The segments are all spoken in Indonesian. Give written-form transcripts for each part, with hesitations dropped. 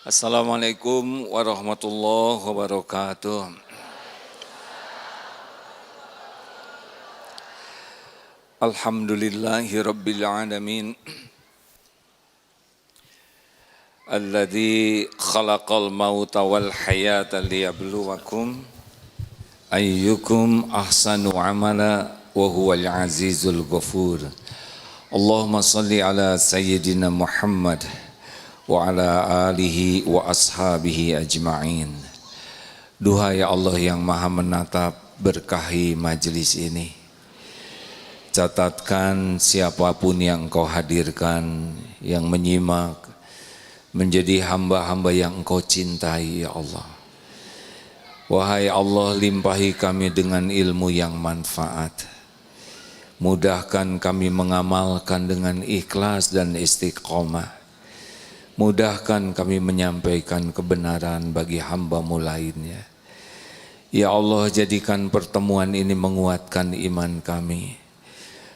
Assalamualaikum warahmatullahi wabarakatuh. Alhamdulillahi rabbil alamin. Alladzi khalaqal mauta wal hayata liyabluwakum ayyukum ahsanu amala wa huwal azizul ghafur. Allahumma salli ala sayyidina Muhammad wa ala alihi wa ashabihi ajma'in. Duhai Allah yang maha menatap, berkahi majelis ini. Catatkan siapapun yang Engkau hadirkan, yang menyimak, menjadi hamba-hamba yang Engkau cintai ya Allah. Wahai Allah, limpahi kami dengan ilmu yang manfaat. Mudahkan kami mengamalkan dengan ikhlas dan istiqomah. Mudahkan kami menyampaikan kebenaran bagi hamba-Mu lainnya. Ya Allah, jadikan pertemuan ini menguatkan iman kami,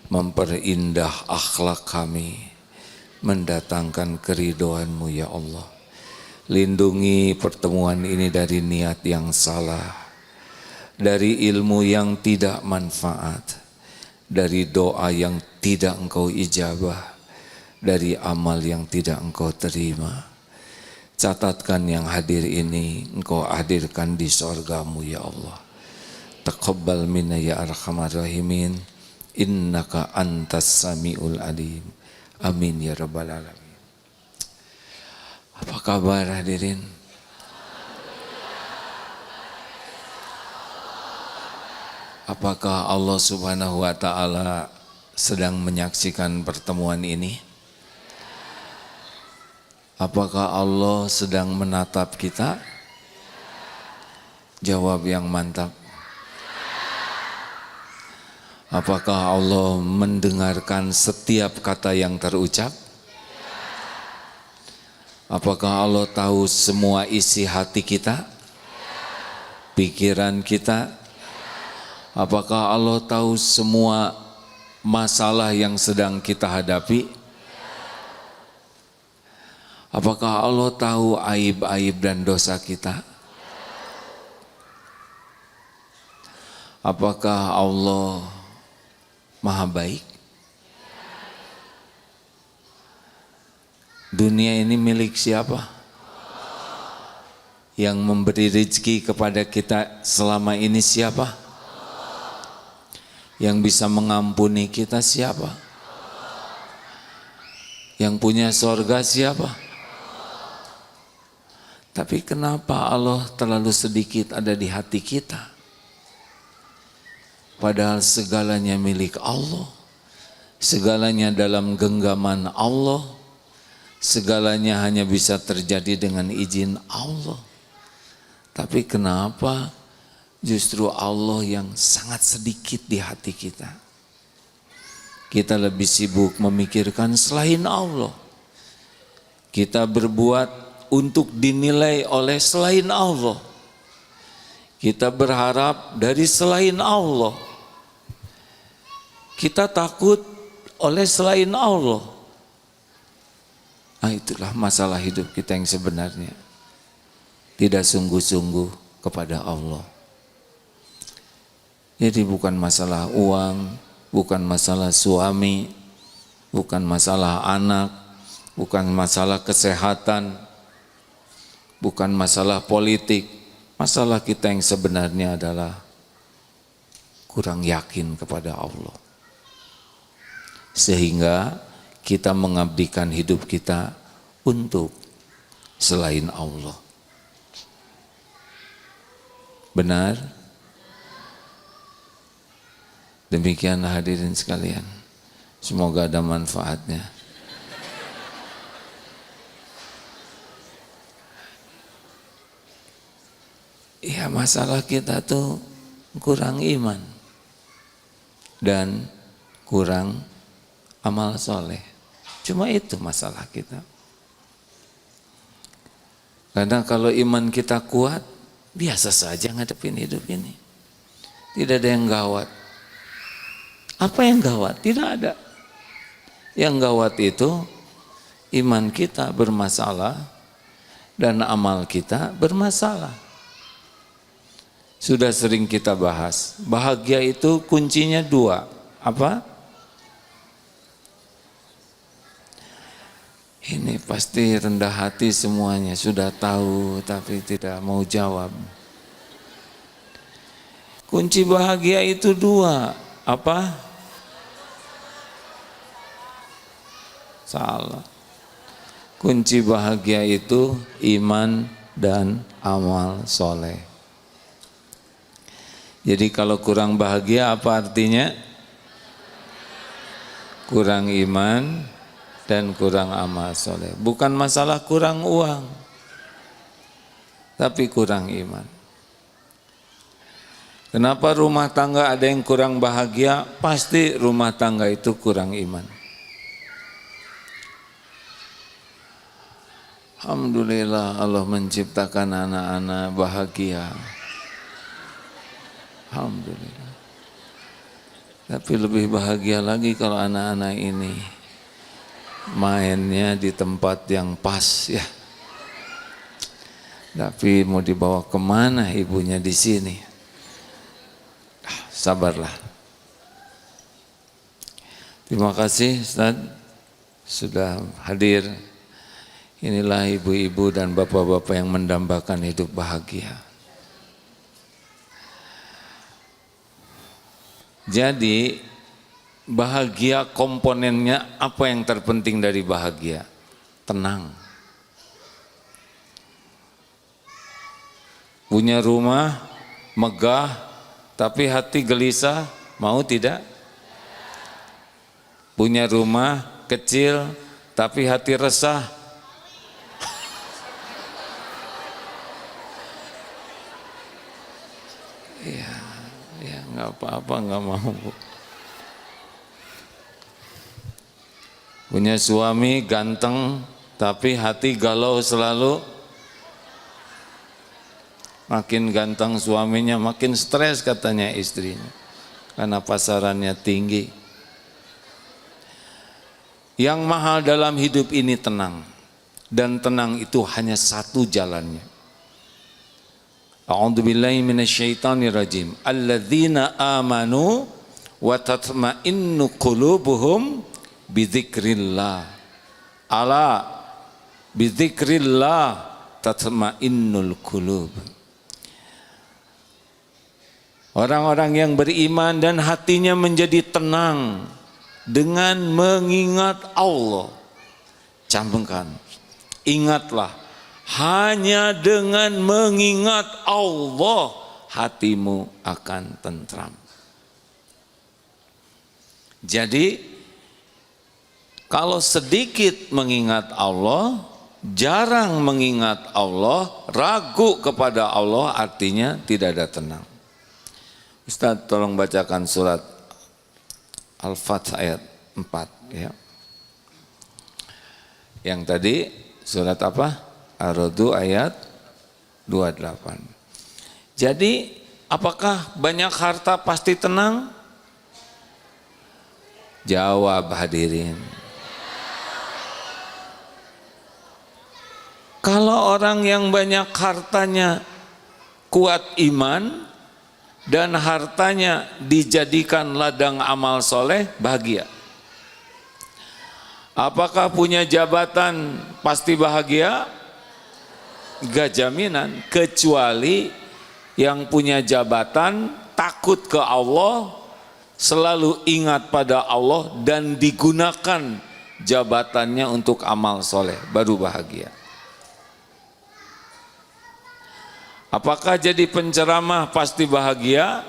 memperindah akhlak kami, mendatangkan keridhaan-Mu ya Allah. Lindungi pertemuan ini dari niat yang salah, dari ilmu yang tidak manfaat, dari doa yang tidak Engkau ijabah, dari amal yang tidak Engkau terima. Catatkan yang hadir ini Engkau hadirkan di sorga-Mu ya Allah. Taqabbal minna ya arhamar rahimin, innaka antas samiul alim. Amin ya rabbal alamin. Apa kabar hadirin? Apakah Allah Subhanahu wa ta'ala sedang menyaksikan pertemuan ini? Apakah Allah sedang menatap kita? Jawab yang mantap. Apakah Allah mendengarkan setiap kata yang terucap? Apakah Allah tahu semua isi hati kita? Pikiran kita? Apakah Allah tahu semua masalah yang sedang kita hadapi? Apakah Allah tahu aib-aib dan dosa kita? Apakah Allah Maha baik? Dunia ini milik siapa? Yang memberi rezeki kepada kita selama ini siapa? Yang bisa mengampuni kita siapa? Yang punya sorga siapa? Tapi kenapa Allah terlalu sedikit ada di hati kita? Padahal segalanya milik Allah, segalanya dalam genggaman Allah, segalanya hanya bisa terjadi dengan izin Allah. Tapi kenapa justru Allah yang sangat sedikit di hati kita? Kita lebih sibuk memikirkan selain Allah. Kita berbuat untuk dinilai oleh selain Allah. Kita berharap dari selain Allah. Kita takut oleh selain Allah. Nah, itulah masalah hidup kita yang sebenarnya. Tidak sungguh-sungguh kepada Allah. Jadi bukan masalah uang, bukan masalah suami, bukan masalah anak, bukan masalah kesehatan, bukan masalah politik. Masalah kita yang sebenarnya adalah kurang yakin kepada Allah. Sehingga kita mengabdikan hidup kita untuk selain Allah. Benar? Demikian hadirin sekalian. Semoga ada manfaatnya. Ya, masalah kita tuh kurang iman dan kurang amal soleh. Cuma itu masalah kita. Karena kalau iman kita kuat, biasa saja ngadepin hidup ini. Tidak ada yang gawat. Apa yang gawat? Tidak ada. Yang gawat itu iman kita bermasalah, dan amal kita bermasalah. Sudah sering kita bahas, bahagia itu kuncinya dua. Apa? Ini pasti rendah hati semuanya, sudah tahu tapi tidak mau jawab. Kunci bahagia itu dua. Apa? Salah. Kunci bahagia itu iman dan amal soleh. Jadi kalau kurang bahagia apa artinya? Kurang iman dan kurang amal soleh. Bukan masalah kurang uang, tapi kurang iman. Kenapa rumah tangga ada yang kurang bahagia? Pasti rumah tangga itu kurang iman. Alhamdulillah Allah menciptakan anak-anak bahagia. Alhamdulillah. Tapi lebih bahagia lagi kalau anak-anak ini mainnya di tempat yang pas ya. Tapi mau dibawa kemana ibunya di sini? Sabarlah. Terima kasih Ustaz sudah hadir. Inilah ibu-ibu dan bapak-bapak yang mendambakan hidup bahagia. Jadi bahagia komponennya apa yang terpenting dari bahagia? Tenang. Punya rumah megah tapi hati gelisah, mau tidak? Punya rumah kecil tapi hati resah. Ya nggak apa-apa, nggak mau. Punya suami ganteng tapi hati galau selalu. Makin ganteng suaminya makin stres katanya istrinya karena pasarannya tinggi. Yang mahal dalam hidup ini tenang, dan tenang itu hanya satu jalannya. A'udzubillahi minasyaitonirrajim. Alladzina amanu wa tatma'innu qulubuhum bidzikrillah. Ala bidzikrillah tatma'innul qulub. Orang-orang yang beriman dan hatinya menjadi tenang dengan mengingat Allah. Camkan, ingatlah, hanya dengan mengingat Allah hatimu akan tentram. Jadi kalau sedikit mengingat Allah, jarang mengingat Allah, ragu kepada Allah, artinya tidak ada tenang. Ustaz tolong bacakan surat Al-Fath ayat 4 ya. Yang tadi surat apa? Ar-Ra'd ayat 28. Jadi apakah banyak harta pasti tenang? Jawab hadirin. Kalau orang yang banyak hartanya kuat iman dan hartanya dijadikan ladang amal soleh, bahagia. Apakah punya jabatan pasti bahagia? Gak jaminan, kecuali yang punya jabatan takut ke Allah, selalu ingat pada Allah dan digunakan jabatannya untuk amal soleh, baru bahagia. Apakah jadi penceramah pasti bahagia?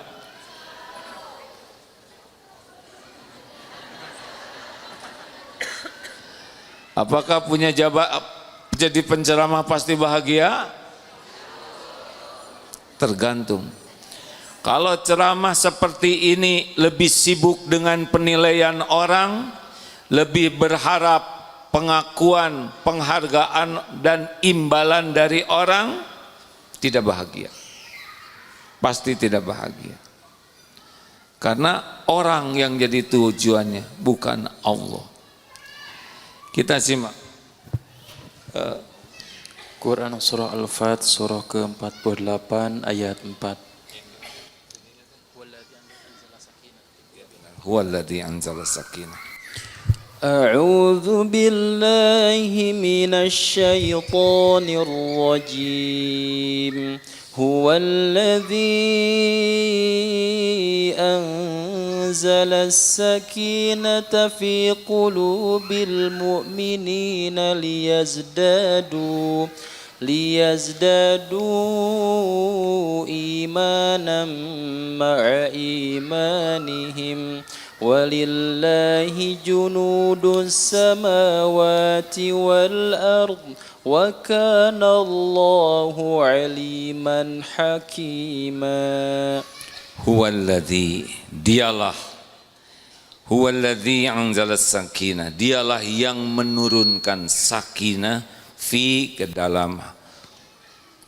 Apakah punya jadi penceramah pasti bahagia? Tergantung. Kalau ceramah seperti ini lebih sibuk dengan penilaian orang, lebih berharap pengakuan, penghargaan dan imbalan dari orang, tidak bahagia. Pasti tidak bahagia. Karena orang yang jadi tujuannya, bukan Allah. Kita simak Quran Surah Al-Fat Surah ke-48 ayat 4. Huwallazi anzala sakinah. A'udzu billahi minasy syaithanir rajim. Huwallazi anzala as-sakinata fi qulubil mu'minina liyazdadu imanan ma'a imanihim walillahi junudus samawati wal ard wa kana Allahu aliman hakima. Huwallazi, dialah, huwallazi anzala sakinah, dialah yang menurunkan sakinah fi ke dalam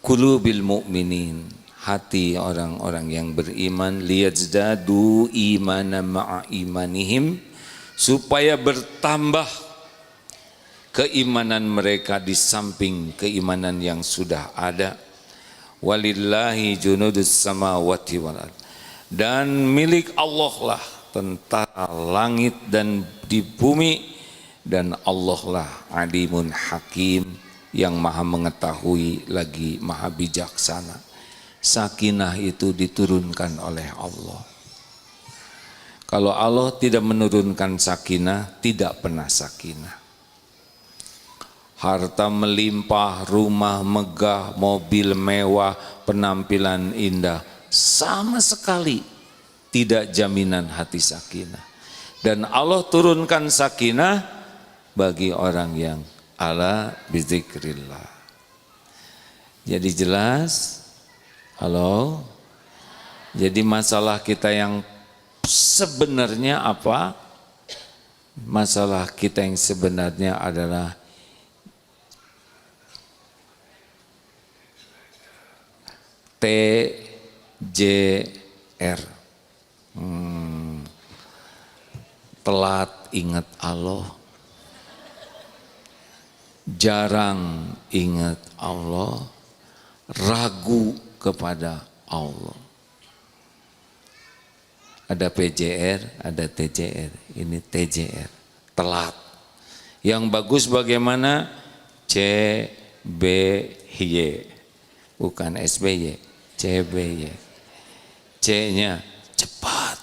qulubil mu'minin, hati orang-orang yang beriman, liyazdadu imana ma'a imanihim, supaya bertambah keimanan mereka di samping keimanan yang sudah ada. Walillahi junudus samawati wal ard, dan milik Allah lah tentara langit dan di bumi, dan Allah lah alimun hakim, yang maha mengetahui lagi maha bijaksana. Sakinah itu diturunkan oleh Allah. Kalau Allah tidak menurunkan sakinah, tidak pernah sakinah. Harta melimpah, rumah megah, mobil mewah, penampilan indah, sama sekali tidak jaminan hati sakinah. Dan Allah turunkan sakinah bagi orang yang ala bizikrillah. Jadi jelas? Halo? Jadi masalah kita yang sebenarnya apa? Masalah kita yang sebenarnya adalah TJR. Telat ingat Allah, jarang ingat Allah, ragu kepada Allah. Ada PJR, ada TJR. Ini TJR, telat. Yang bagus bagaimana? CBY, bukan SBY, CBY. C-nya cepat,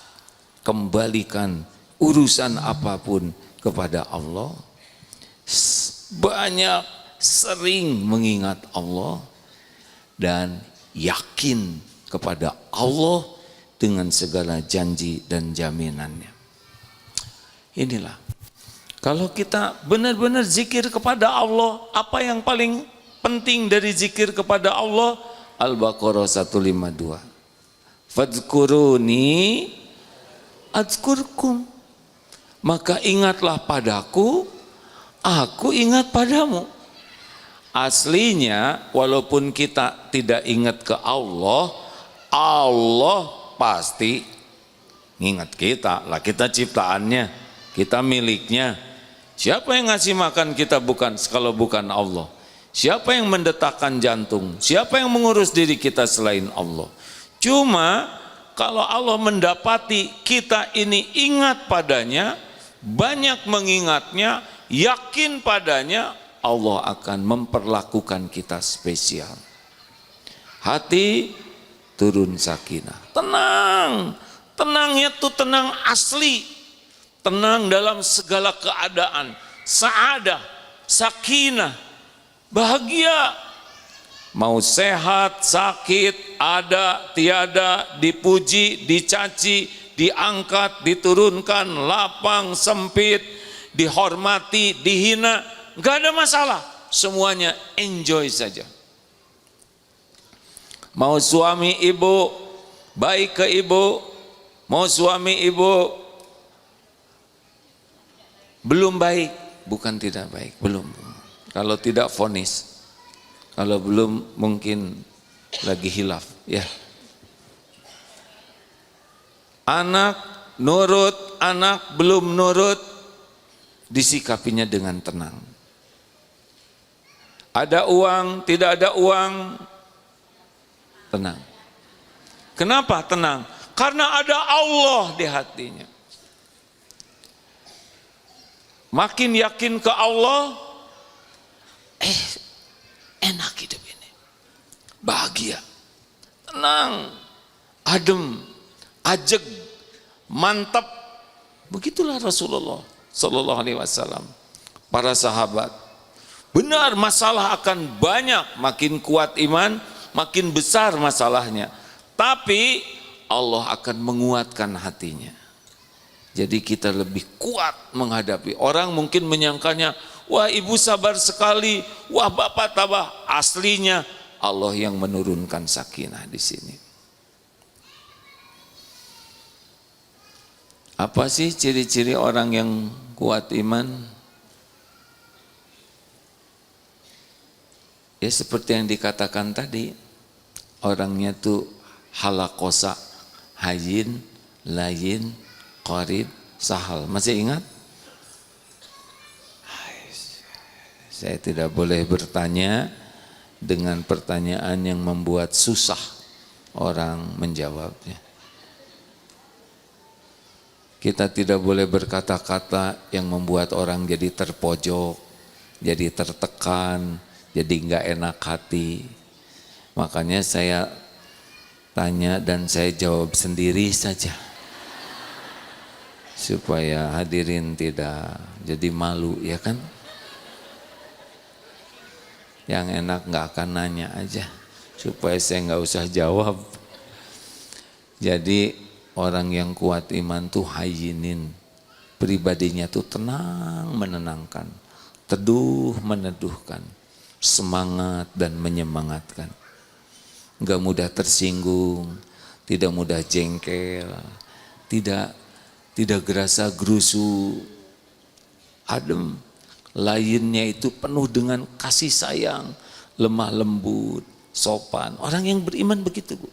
kembalikan urusan apapun kepada Allah. Banyak, sering mengingat Allah dan yakin kepada Allah dengan segala janji dan jaminannya. Inilah, kalau kita benar-benar zikir kepada Allah, apa yang paling penting dari zikir kepada Allah? Al-Baqarah 152. Fadzkuruni adzkurkum, maka ingatlah padaku, aku ingat padamu. Aslinya walaupun kita tidak ingat ke Allah, Allah pasti ingat kita lah. Kita ciptaannya, kita miliknya. Siapa yang ngasih makan kita kalau bukan Allah? Siapa yang mendetakkan jantung? Siapa yang mengurus diri kita selain Allah? Cuma kalau Allah mendapati kita ini ingat padanya, banyak mengingatnya, yakin padanya, Allah akan memperlakukan kita spesial. Hati turun sakinah, tenang. Tenangnya tuh tenang asli, tenang dalam segala keadaan, sa'adah, sakinah, bahagia. Mau sehat, sakit, ada, tiada, dipuji, dicaci, diangkat, diturunkan, lapang, sempit, dihormati, dihina, gak ada masalah. Semuanya enjoy saja. Mau suami ibu baik ke ibu, mau suami ibu belum baik, bukan tidak baik, belum. Kalau tidak vonis, kalau belum mungkin lagi hilaf, ya. Anak nurut, anak belum nurut, disikapinya dengan tenang. Ada uang, tidak ada uang, tenang. Kenapa tenang? Karena ada Allah di hatinya. Makin yakin ke Allah, enak hidup ini. Bahagia, tenang, adem, ajeg, mantap. Begitulah Rasulullah Sallallahu Alaihi Wasallam. Para sahabat, benar masalah akan banyak, makin kuat iman, makin besar masalahnya. Tapi Allah akan menguatkan hatinya. Jadi kita lebih kuat menghadapi. Orang mungkin menyangkanya, wah ibu sabar sekali, wah bapak tabah. Aslinya Allah yang menurunkan sakinah di sini. Apa sih ciri-ciri orang yang kuat iman? Ya seperti yang dikatakan tadi, orangnya tuh halakosa, hayin, layin, qarib, sahal. Masih ingat? Saya tidak boleh bertanya dengan pertanyaan yang membuat susah orang menjawabnya. Kita tidak boleh berkata-kata yang membuat orang jadi terpojok, jadi tertekan, jadi nggak enak hati. Makanya saya tanya dan saya jawab sendiri saja, supaya hadirin tidak jadi malu, ya kan? Yang enak nggak akan nanya aja, supaya saya nggak usah jawab. Jadi orang yang kuat iman tuh hayinin, pribadinya tuh tenang, menenangkan, teduh, meneduhkan, semangat dan menyemangatkan. Enggak mudah tersinggung, tidak mudah jengkel, tidak gerasa gerusu, adem. Lainnya itu penuh dengan kasih sayang, lemah lembut, sopan. Orang yang beriman begitu, Bu.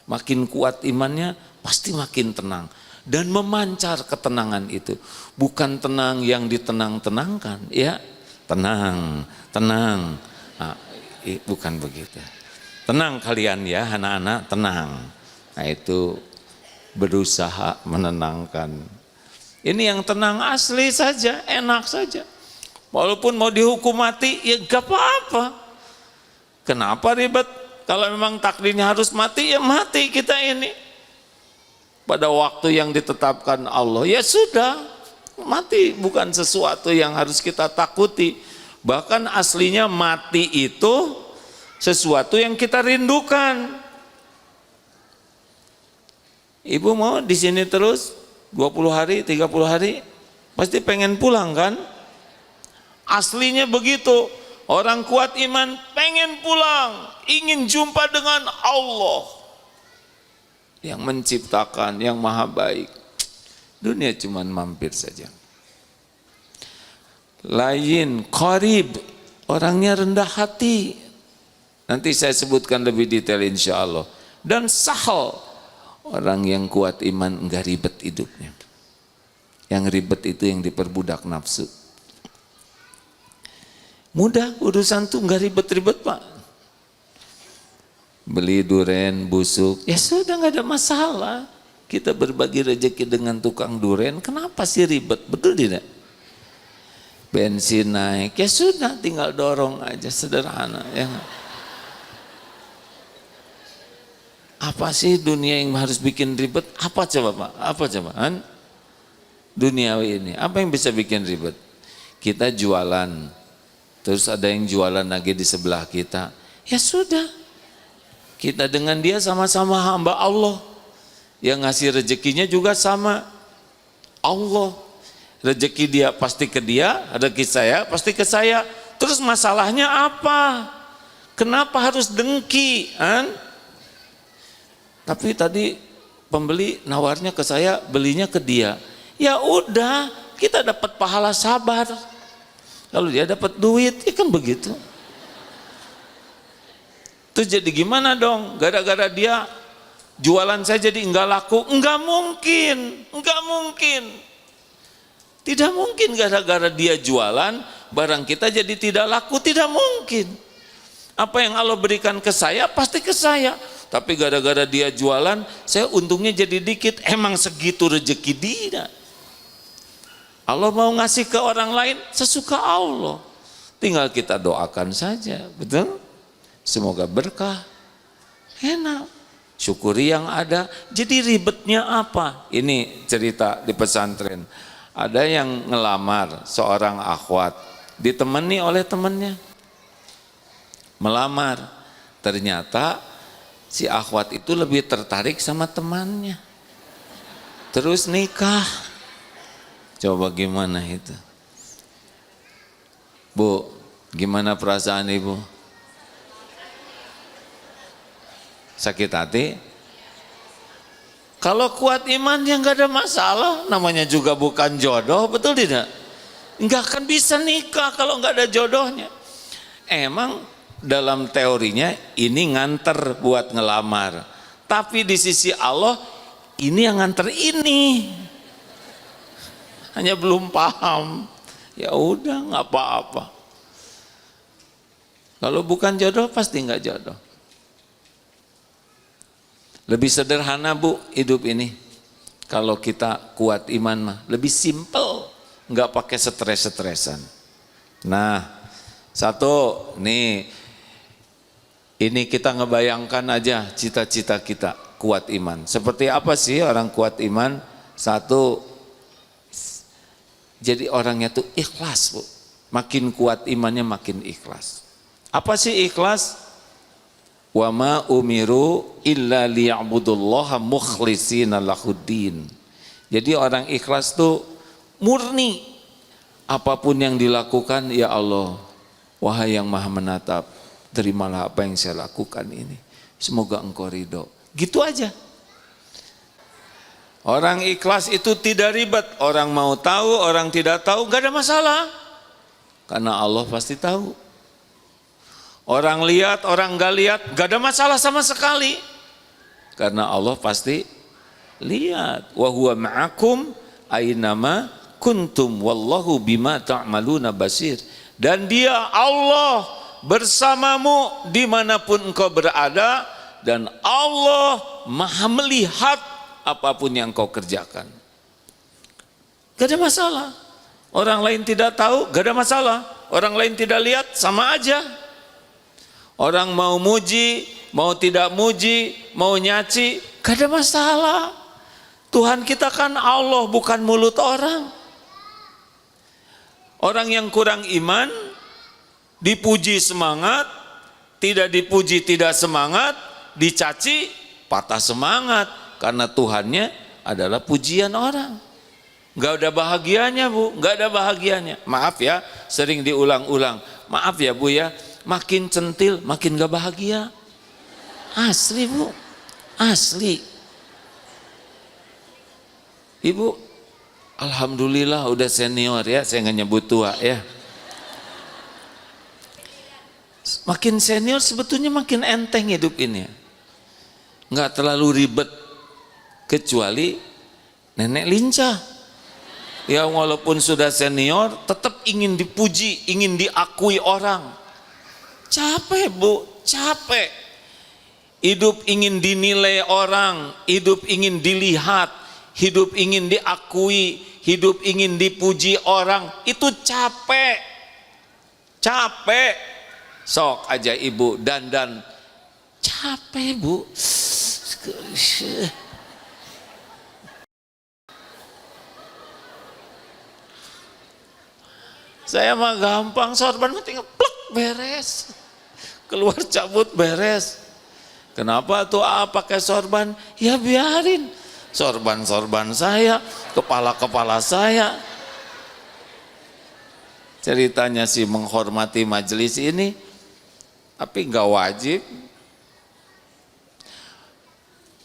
Makin kuat imannya pasti makin tenang dan memancar ketenangan itu. Bukan tenang yang ditenang-tenangkan, ya. Tenang. Nah, bukan begitu. Tenang kalian ya anak-anak, tenang. Nah itu berusaha menenangkan. Ini yang tenang asli saja, enak saja. Walaupun mau dihukum mati, ya gak apa-apa. Kenapa ribet? Kalau memang takdirnya harus mati, ya mati kita ini. Pada waktu yang ditetapkan Allah, ya sudah. Mati bukan sesuatu yang harus kita takuti. Bahkan aslinya mati itu sesuatu yang kita rindukan. Ibu mau di sini terus 20 hari, 30 hari, pasti pengen pulang kan? Aslinya begitu. Orang kuat iman pengen pulang, ingin jumpa dengan Allah yang menciptakan, yang maha baik. Dunia cuman mampir saja. Lain, qarib, orangnya rendah hati. Nanti saya sebutkan lebih detail insya Allah. Dan sahal, orang yang kuat iman enggak ribet hidupnya. Yang ribet itu yang diperbudak nafsu. Mudah urusan tuh enggak ribet-ribet Pak. Beli duren busuk, ya sudah enggak ada masalah. Kita berbagi rezeki dengan tukang duren, kenapa sih ribet? Betul tidak? Bensin naik, ya sudah tinggal dorong aja, sederhana ya. Apa sih dunia yang harus bikin ribet? Apa coba Pak? Apa coba? Duniawi ini, apa yang bisa bikin ribet? Kita jualan, terus ada yang jualan lagi di sebelah kita. Ya sudah, kita dengan dia sama-sama hamba Allah. Yang ngasih rezekinya juga sama Allah. Rezeki dia pasti ke dia, rezeki saya pasti ke saya. Terus masalahnya apa? Kenapa harus dengki? Tapi tadi pembeli nawarnya ke saya, belinya ke dia. Ya udah, kita dapat pahala sabar. Kalau dia dapat duit, ya kan begitu. Terus jadi gimana dong? Gara-gara dia jualan saya jadi enggak laku? Enggak mungkin. Tidak mungkin gara-gara dia jualan, barang kita jadi tidak laku? Tidak mungkin. Apa yang Allah berikan ke saya pasti ke saya. Tapi gara-gara dia jualan, saya untungnya jadi dikit. Emang segitu rezeki dia. Allah mau ngasih ke orang lain sesuka Allah. Tinggal kita doakan saja, betul? Semoga berkah. Enak. Syukuri yang ada. Jadi ribetnya apa? Ini cerita di pesantren. Ada yang ngelamar seorang akhwat, ditemani oleh temannya. Melamar. Ternyata si akhwat itu lebih tertarik sama temannya. Terus nikah. Coba gimana itu? Bu, gimana perasaan ibu? Sakit hati? Kalau kuat iman ya nggak ada masalah, namanya juga bukan jodoh, betul tidak? Nggak akan bisa nikah kalau nggak ada jodohnya. Emang dalam teorinya ini nganter buat ngelamar, tapi di sisi Allah ini yang nganter ini, hanya belum paham. Ya udah nggak apa-apa. Kalau bukan jodoh pasti nggak jodoh. Lebih sederhana bu hidup ini. Kalau kita kuat iman mah lebih simple, nggak pakai stres-stresan. Nah, satu nih. Ini kita ngebayangkan aja cita-cita kita kuat iman. Seperti apa sih orang kuat iman? Satu, jadi orangnya tuh ikhlas bu. Makin kuat imannya makin ikhlas. Apa sih ikhlas? Wa ma umiru illa liya'budullaha mukhlishina lahuddin. Jadi orang ikhlas tuh murni. Apapun yang dilakukan, ya Allah, wahai yang maha menatap, terimalah apa yang saya lakukan ini. Semoga engkau ridho. Gitu aja. Orang ikhlas itu tidak ribet. Orang mau tahu, orang tidak tahu, gak ada masalah. Karena Allah pasti tahu. Orang lihat, orang gak lihat, gak ada masalah sama sekali. Karena Allah pasti lihat. Wa huwa ma'akum aynama kuntum wallahu bima ta'maluna basir. Dan dia Allah bersamamu dimanapun engkau berada, dan Allah maha melihat apapun yang engkau kerjakan. Gak ada masalah. Orang lain tidak tahu, gak ada masalah. Orang lain tidak lihat, sama aja. Orang mau muji, mau tidak muji, mau nyaci, gak ada masalah. Tuhan kita kan Allah, bukan mulut orang. Orang yang kurang iman dipuji semangat, tidak dipuji tidak semangat, dicaci patah semangat, karena Tuhannya adalah pujian orang. Gak ada bahagianya bu, gak ada bahagianya. Maaf ya, sering diulang-ulang. Maaf ya bu ya, makin centil makin gak bahagia. Asli bu, asli. Ibu, alhamdulillah udah senior ya, saya gak nyebut tua ya. Makin senior sebetulnya makin enteng hidup ini. Nggak terlalu ribet. Kecuali nenek lincah. Ya walaupun sudah senior tetap ingin dipuji, ingin diakui orang. Capek bu, capek. Hidup ingin dinilai orang, hidup ingin dilihat, hidup ingin diakui, hidup ingin dipuji orang. Itu capek. Capek. Sok aja ibu dandan capek bu. Saya mah gampang, sorban tinggal plek beres, keluar cabut beres. Kenapa tuh pakai sorban? Ya biarin sorban saya, kepala saya. Ceritanya sih menghormati majelis ini, tapi nggak wajib.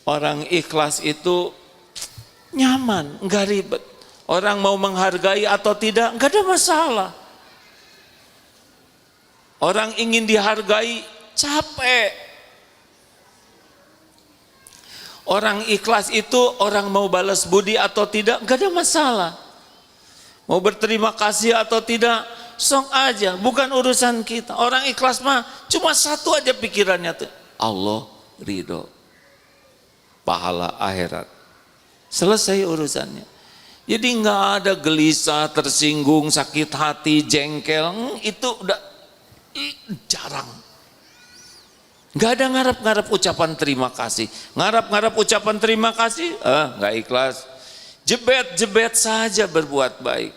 Orang ikhlas itu nyaman, nggak ribet. Orang mau menghargai atau tidak, nggak ada masalah. Orang ingin dihargai, capek. Orang ikhlas itu orang mau balas budi atau tidak, nggak ada masalah. Mau berterima kasih atau tidak, sok aja, bukan urusan kita. Orang ikhlas mah cuma satu aja pikirannya tuh, Allah ridho, pahala akhirat, selesai urusannya. Jadi nggak ada gelisah, tersinggung, sakit hati, jengkel, itu udah jarang. Nggak ada ngarap-ngarap ucapan terima kasih. Ngarap-ngarap ucapan terima kasih, nggak ikhlas. Jebet-jebet saja berbuat baik.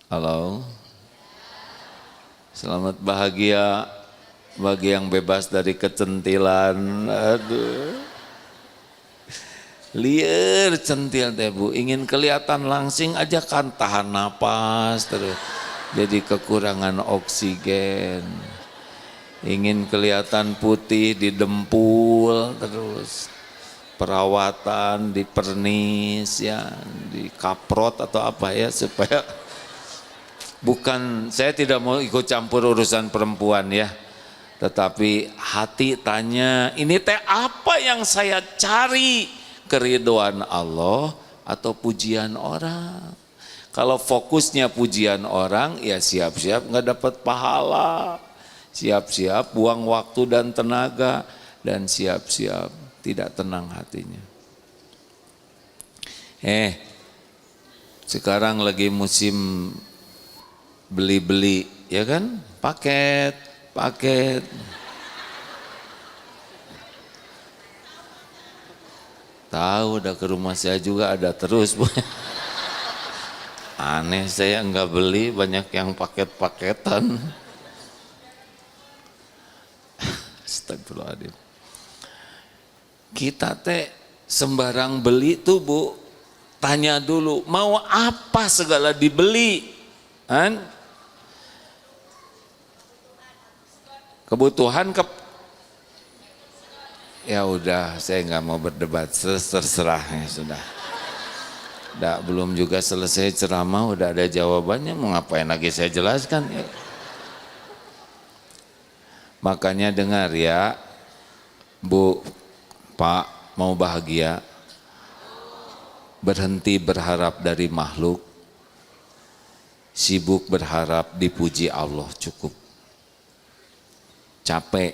Halo, selamat bahagia bagi yang bebas dari kecentilan. Aduh, liar centil teh Bu, ingin kelihatan langsing aja kan, tahan napas terus, jadi kekurangan oksigen. Ingin kelihatan putih didempul terus, perawatan dipernis ya, dikaprot atau apa ya, supaya bukan, saya tidak mau ikut campur urusan perempuan ya, tetapi hati tanya, ini teh apa yang saya cari, keridhaan Allah atau pujian orang? Kalau fokusnya pujian orang, ya siap-siap nggak dapat pahala, siap-siap buang waktu dan tenaga, dan siap-siap tidak tenang hatinya. Sekarang lagi musim beli-beli, ya kan? Paket. Tahu, udah ke rumah saya juga ada terus. Aneh, saya enggak beli, banyak yang paket-paketan. Astagfirullahaladzim. Kita teh sembarang beli tuh Bu, tanya dulu mau apa segala dibeli, kan? Kebutuhan ya udah, saya nggak mau berdebat, terserah ya sudah. Belum juga selesai ceramah udah ada jawabannya, mau ngapain lagi saya jelaskan ya. Makanya dengar ya Bu, Pak, mau bahagia, berhenti berharap dari makhluk, sibuk berharap dipuji Allah, cukup. Capek,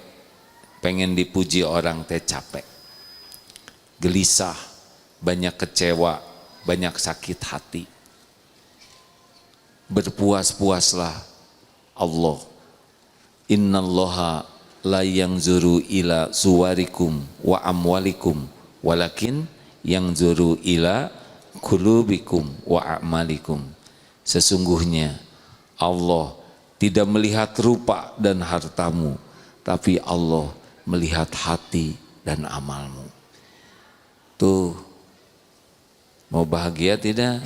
pengen dipuji orang teh capek, gelisah, banyak kecewa, banyak sakit hati. Berpuas-puaslah Allah. Innallaha la yanzuru ila suwarikum wa amwalikum walakin yanzuru ila qulubikum wa a'malikum. Sesungguhnya Allah tidak melihat rupa dan hartamu, tapi Allah melihat hati dan amalmu. Tuh, mau bahagia tidak?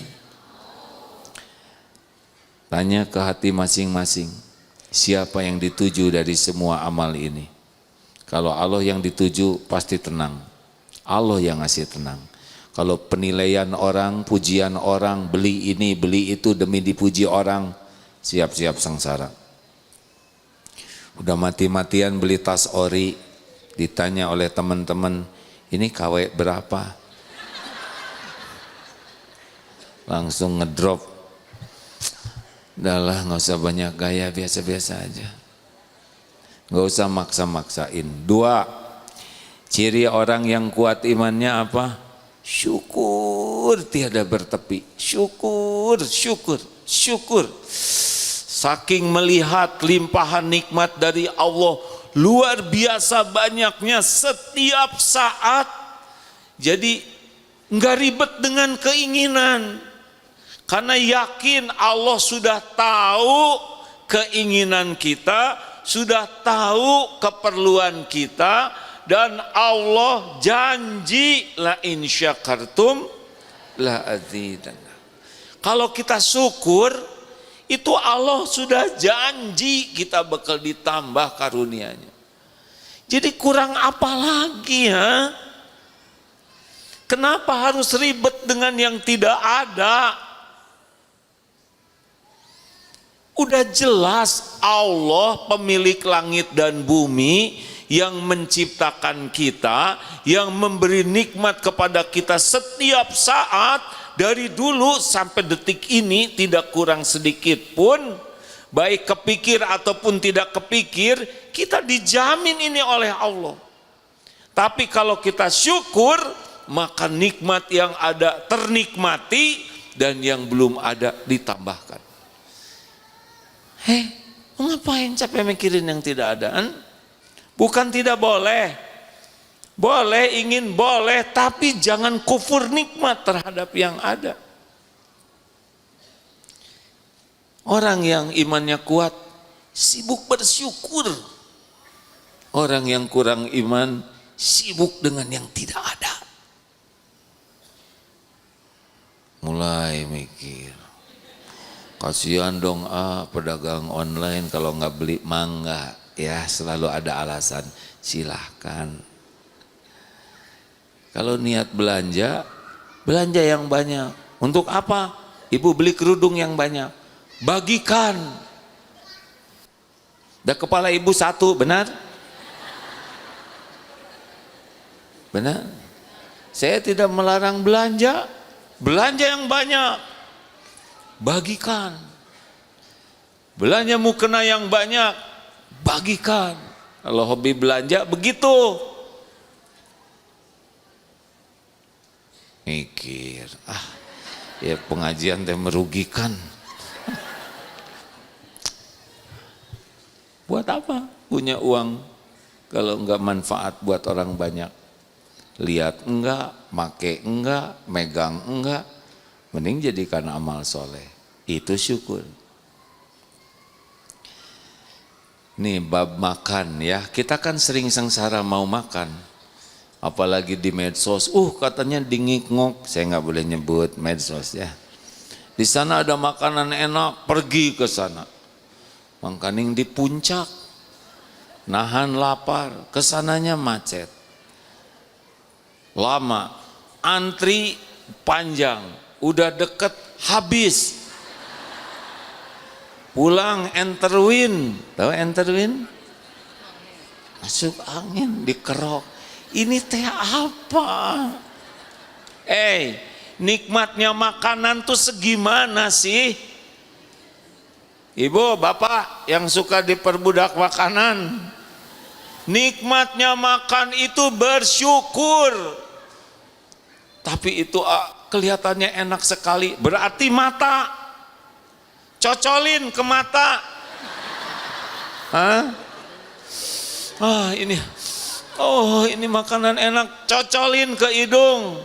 Tanya ke hati masing-masing, siapa yang dituju dari semua amal ini? Kalau Allah yang dituju, pasti tenang. Allah yang ngasih tenang. Kalau penilaian orang, pujian orang, beli ini, beli itu demi dipuji orang, siap-siap sengsara. Udah mati-matian beli tas ori, ditanya oleh teman-teman, ini KW berapa? Langsung ngedrop. Udahlah, nggak usah banyak gaya, biasa-biasa aja. Nggak usah maksa-maksain. 2, ciri orang yang kuat imannya apa? Syukur tiada bertepi. Syukur. Saking melihat limpahan nikmat dari Allah luar biasa banyaknya setiap saat. Jadi nggak ribet dengan keinginan, karena yakin Allah sudah tahu keinginan kita, sudah tahu keperluan kita, dan Allah janji la in syakartum la azidanna. Kalau kita syukur, itu Allah sudah janji kita bakal ditambah karunia-Nya. Jadi kurang apa lagi ya? Kenapa harus ribet dengan yang tidak ada? Udah jelas Allah pemilik langit dan bumi, yang menciptakan kita, yang memberi nikmat kepada kita setiap saat, dari dulu sampai detik ini tidak kurang sedikit pun, baik kepikir ataupun tidak kepikir, kita dijamin ini oleh Allah. Tapi kalau kita syukur, maka nikmat yang ada ternikmati dan yang belum ada ditambahkan. Ngapain capek mikirin yang tidak ada? Bukan tidak boleh. Boleh, ingin boleh, tapi jangan kufur nikmat terhadap yang ada. Orang yang imannya kuat sibuk bersyukur. Orang yang kurang iman sibuk dengan yang tidak ada. Mulai mikir, kasihan dong pedagang online kalau nggak beli mangga, ya selalu ada alasan. Silahkan. Kalau niat belanja, belanja yang banyak. Untuk apa? Ibu beli kerudung yang banyak. Bagikan. Dan kepala ibu satu, benar? Benar? Saya tidak melarang belanja. Belanja yang banyak. Bagikan. Belanja mukena yang banyak. Bagikan. Kalau hobi belanja begitu. Mikir, ya pengajian teh merugikan. Buat apa punya uang kalau enggak manfaat buat orang banyak? Lihat enggak, make enggak, megang enggak, mending jadikan amal soleh. Itu syukur. Nih bab makan ya, kita kan sering sengsara mau makan. Apalagi di medsos, katanya dingik-ngok, saya nggak boleh nyebut medsos ya. Di sana ada makanan enak, pergi ke sana. Mangkaning di puncak, nahan lapar, kesananya macet. Lama, antri panjang, udah deket habis. Pulang enterwin, tahu enterwin? Masuk angin, dikerok. Ini teh apa? Nikmatnya makanan tuh segimana sih? Ibu, bapak yang suka diperbudak makanan, nikmatnya makan itu bersyukur. Tapi itu kelihatannya enak sekali, berarti mata. Cocolin ke mata. Ini makanan enak, cocolin ke hidung.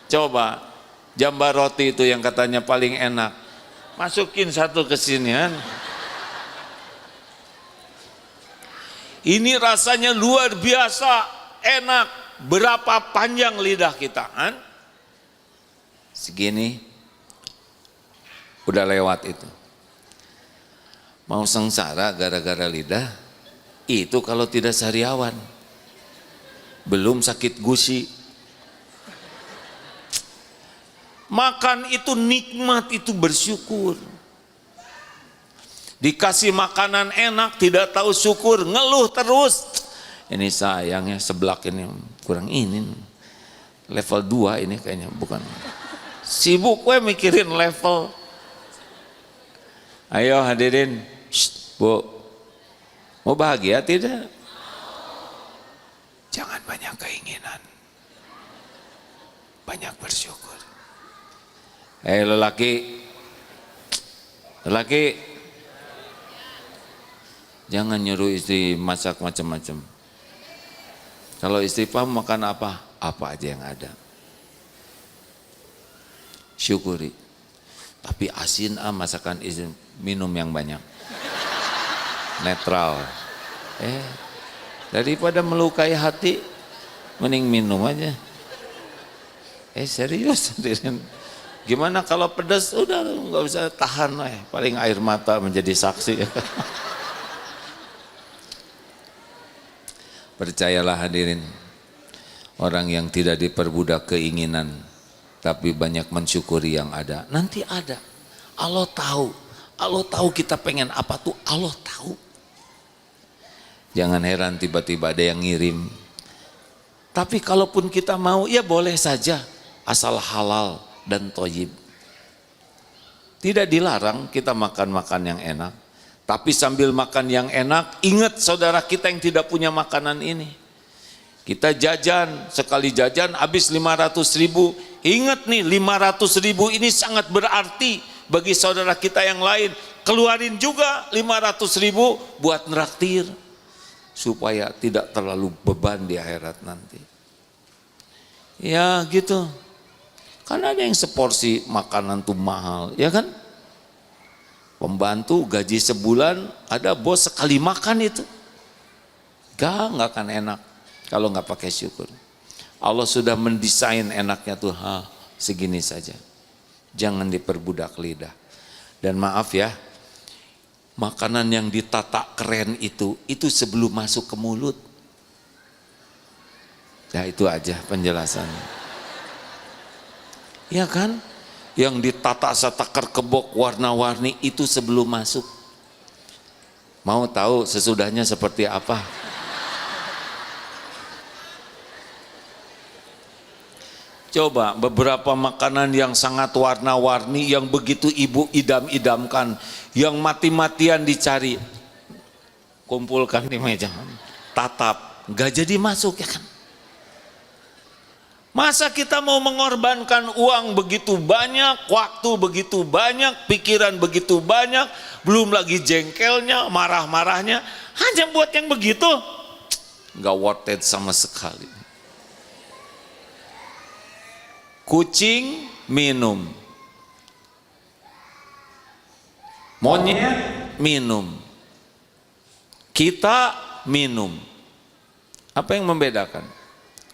Coba, jambar roti itu yang katanya paling enak. Masukin satu ke sini kan. Ini rasanya luar biasa, enak. Berapa panjang lidah kita kan? Segini, udah lewat itu. Mau sengsara gara-gara lidah, itu kalau tidak sariawan. Belum sakit gusi. Makan itu nikmat, itu bersyukur. Dikasih makanan enak tidak tahu syukur, ngeluh terus. Ini sayangnya seblak ini kurang ini. Level 2 ini kayaknya bukan. Sibuk gue mikirin level. Ayo hadirin, Bu. Mau bahagia tidak? Jangan banyak keinginan, banyak bersyukur. Lelaki, jangan nyuruh istri masak macam-macam. Kalau istri paham makan apa? Apa aja yang ada. Syukuri. Tapi asin masakan istri, minum yang banyak. Netral. Daripada melukai hati, mending minum aja. Serius. Gimana kalau pedas? Udah nggak usah tahan, paling air mata menjadi saksi. Percayalah hadirin, orang yang tidak diperbudak keinginan, tapi banyak mensyukuri yang ada. Nanti ada. Allah tahu kita pengen apa tuh, Allah tahu. Jangan heran tiba-tiba ada yang ngirim. Tapi kalaupun kita mau, ya boleh saja. Asal halal, dan thayyib. Tidak dilarang kita makan-makan yang enak, tapi sambil makan yang enak, ingat saudara kita yang tidak punya makanan ini. Kita jajan, sekali jajan habis 500.000. Ingat nih, 500.000 ini sangat berarti bagi saudara kita yang lain. Keluarin juga 500.000 buat neraktir, supaya tidak terlalu beban di akhirat nanti. Ya gitu. Kan ada yang seporsi makanan tuh mahal, ya kan? Pembantu gaji sebulan, ada bos sekali makan itu. Gak akan enak kalau nggak pakai syukur. Allah sudah mendesain enaknya tuh, segini saja. Jangan diperbudak lidah. Dan maaf ya, makanan yang ditata keren itu sebelum masuk ke mulut. Ya itu aja penjelasannya. Ya kan? Yang ditata setakar kebok warna-warni itu sebelum masuk. Mau tahu sesudahnya seperti apa? Coba beberapa makanan yang sangat warna-warni, yang begitu ibu idam-idamkan, yang mati-matian dicari, kumpulkan di meja, tatap, gak jadi masuk, ya kan? Masa kita mau mengorbankan uang begitu banyak, waktu begitu banyak, pikiran begitu banyak, belum lagi jengkelnya, marah-marahnya, hanya buat yang begitu? Gak worth it sama sekali. Kucing minum, monyet minum, kita minum. Apa yang membedakan?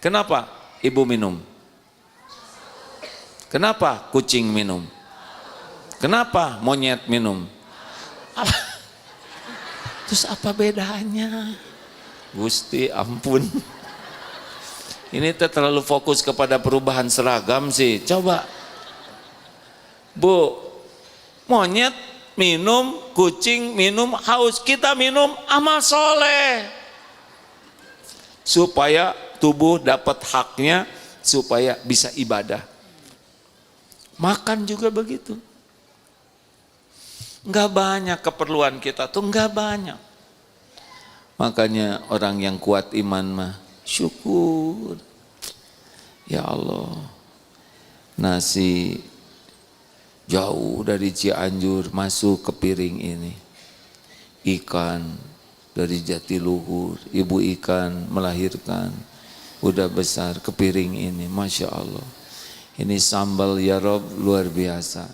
Kenapa ibu minum? Kenapa kucing minum? Kenapa monyet minum? Terus apa bedanya? Gusti ampun. Ini terlalu fokus kepada perubahan seragam sih. Coba, Bu, monyet minum, kucing minum, haus, kita minum, amal soleh. Supaya tubuh dapat haknya, supaya bisa ibadah. Makan juga begitu. Enggak banyak keperluan kita tuh, enggak banyak. Makanya orang yang kuat iman mah, syukur. Ya Allah, nasi jauh dari Cianjur masuk ke piring ini. Ikan dari Jatiluhur, ibu ikan melahirkan, udah besar ke piring ini. Masya Allah, ini sambal ya Rob luar biasa.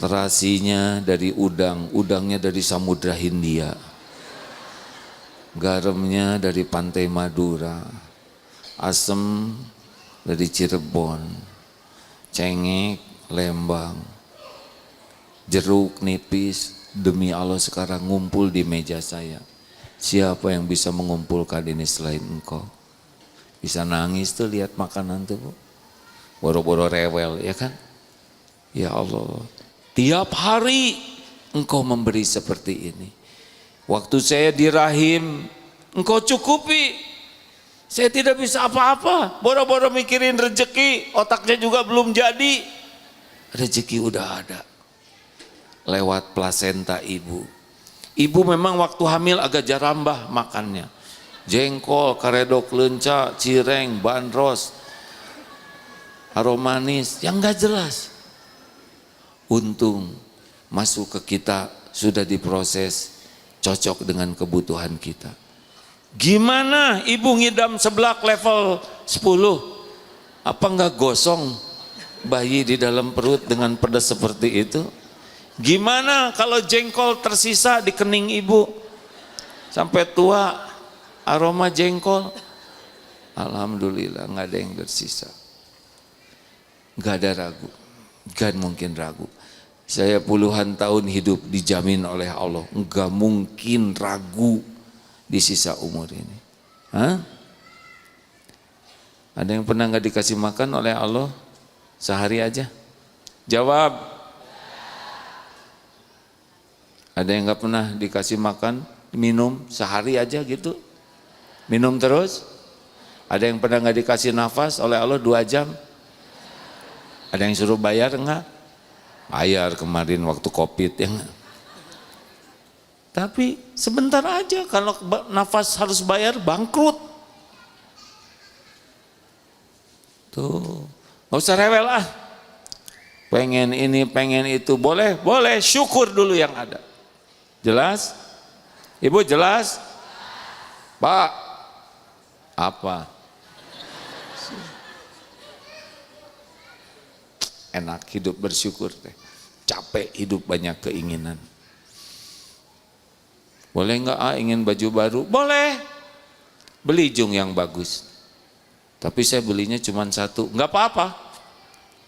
Terasinya dari udang, udangnya dari Samudra Hindia. Garamnya dari pantai Madura, asem dari Cirebon, cengek Lembang, jeruk nipis. Demi Allah sekarang ngumpul di meja saya. Siapa yang bisa mengumpulkan ini selain engkau? Bisa nangis tuh lihat makanan tuh, boro-boro rewel, ya kan? Ya Allah, tiap hari engkau memberi seperti ini. Waktu saya di rahim, engkau cukupi. Saya tidak bisa apa-apa, boro-boro mikirin rezeki, otaknya juga belum jadi. Rezeki udah ada, lewat plasenta ibu. Ibu memang waktu hamil agak jarambah makannya. Jengkol, karedok lenca, cireng, bandros, aromanis, yang gak jelas. Untung masuk ke kita sudah diproses, cocok dengan kebutuhan kita. Gimana ibu ngidam seblak level 10? Apa enggak gosong bayi di dalam perut dengan pedas seperti itu? Gimana kalau jengkol tersisa di kening ibu? Sampai tua aroma jengkol. Alhamdulillah enggak ada yang tersisa. Enggak ada ragu. Enggak mungkin ragu. Saya puluhan tahun hidup dijamin oleh Allah, enggak mungkin ragu di sisa umur ini. Hah? Ada yang pernah enggak dikasih makan oleh Allah sehari aja? Jawab. Ada yang enggak pernah dikasih makan, minum sehari aja gitu? Minum terus? Ada yang pernah enggak dikasih nafas oleh Allah 2 jam? Ada yang suruh bayar enggak? Bayar kemarin waktu Covid ya enggak? Tapi sebentar aja, kalau nafas harus bayar bangkrut. Tuh, nggak usah rewel ah. Pengen ini, pengen itu, boleh, boleh. Syukur dulu yang ada. Jelas? Ibu jelas? Pak, apa? Enak hidup bersyukur teh. Capek hidup banyak keinginan. Boleh enggak ingin baju baru? Boleh. Beli jung yang bagus. Tapi saya belinya cuma satu. Enggak apa-apa.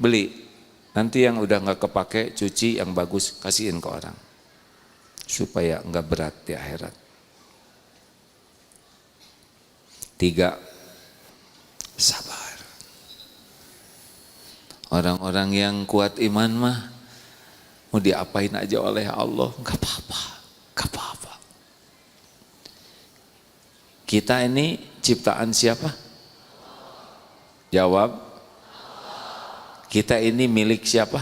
Beli. Nanti yang udah enggak kepake, cuci yang bagus, kasihin ke orang. Supaya enggak berat di akhirat. 3. Sabar. Orang-orang yang kuat iman mah mau diapain aja oleh Allah, enggak apa-apa. Enggak apa-apa. Kita ini ciptaan siapa? Jawab. Kita ini milik siapa?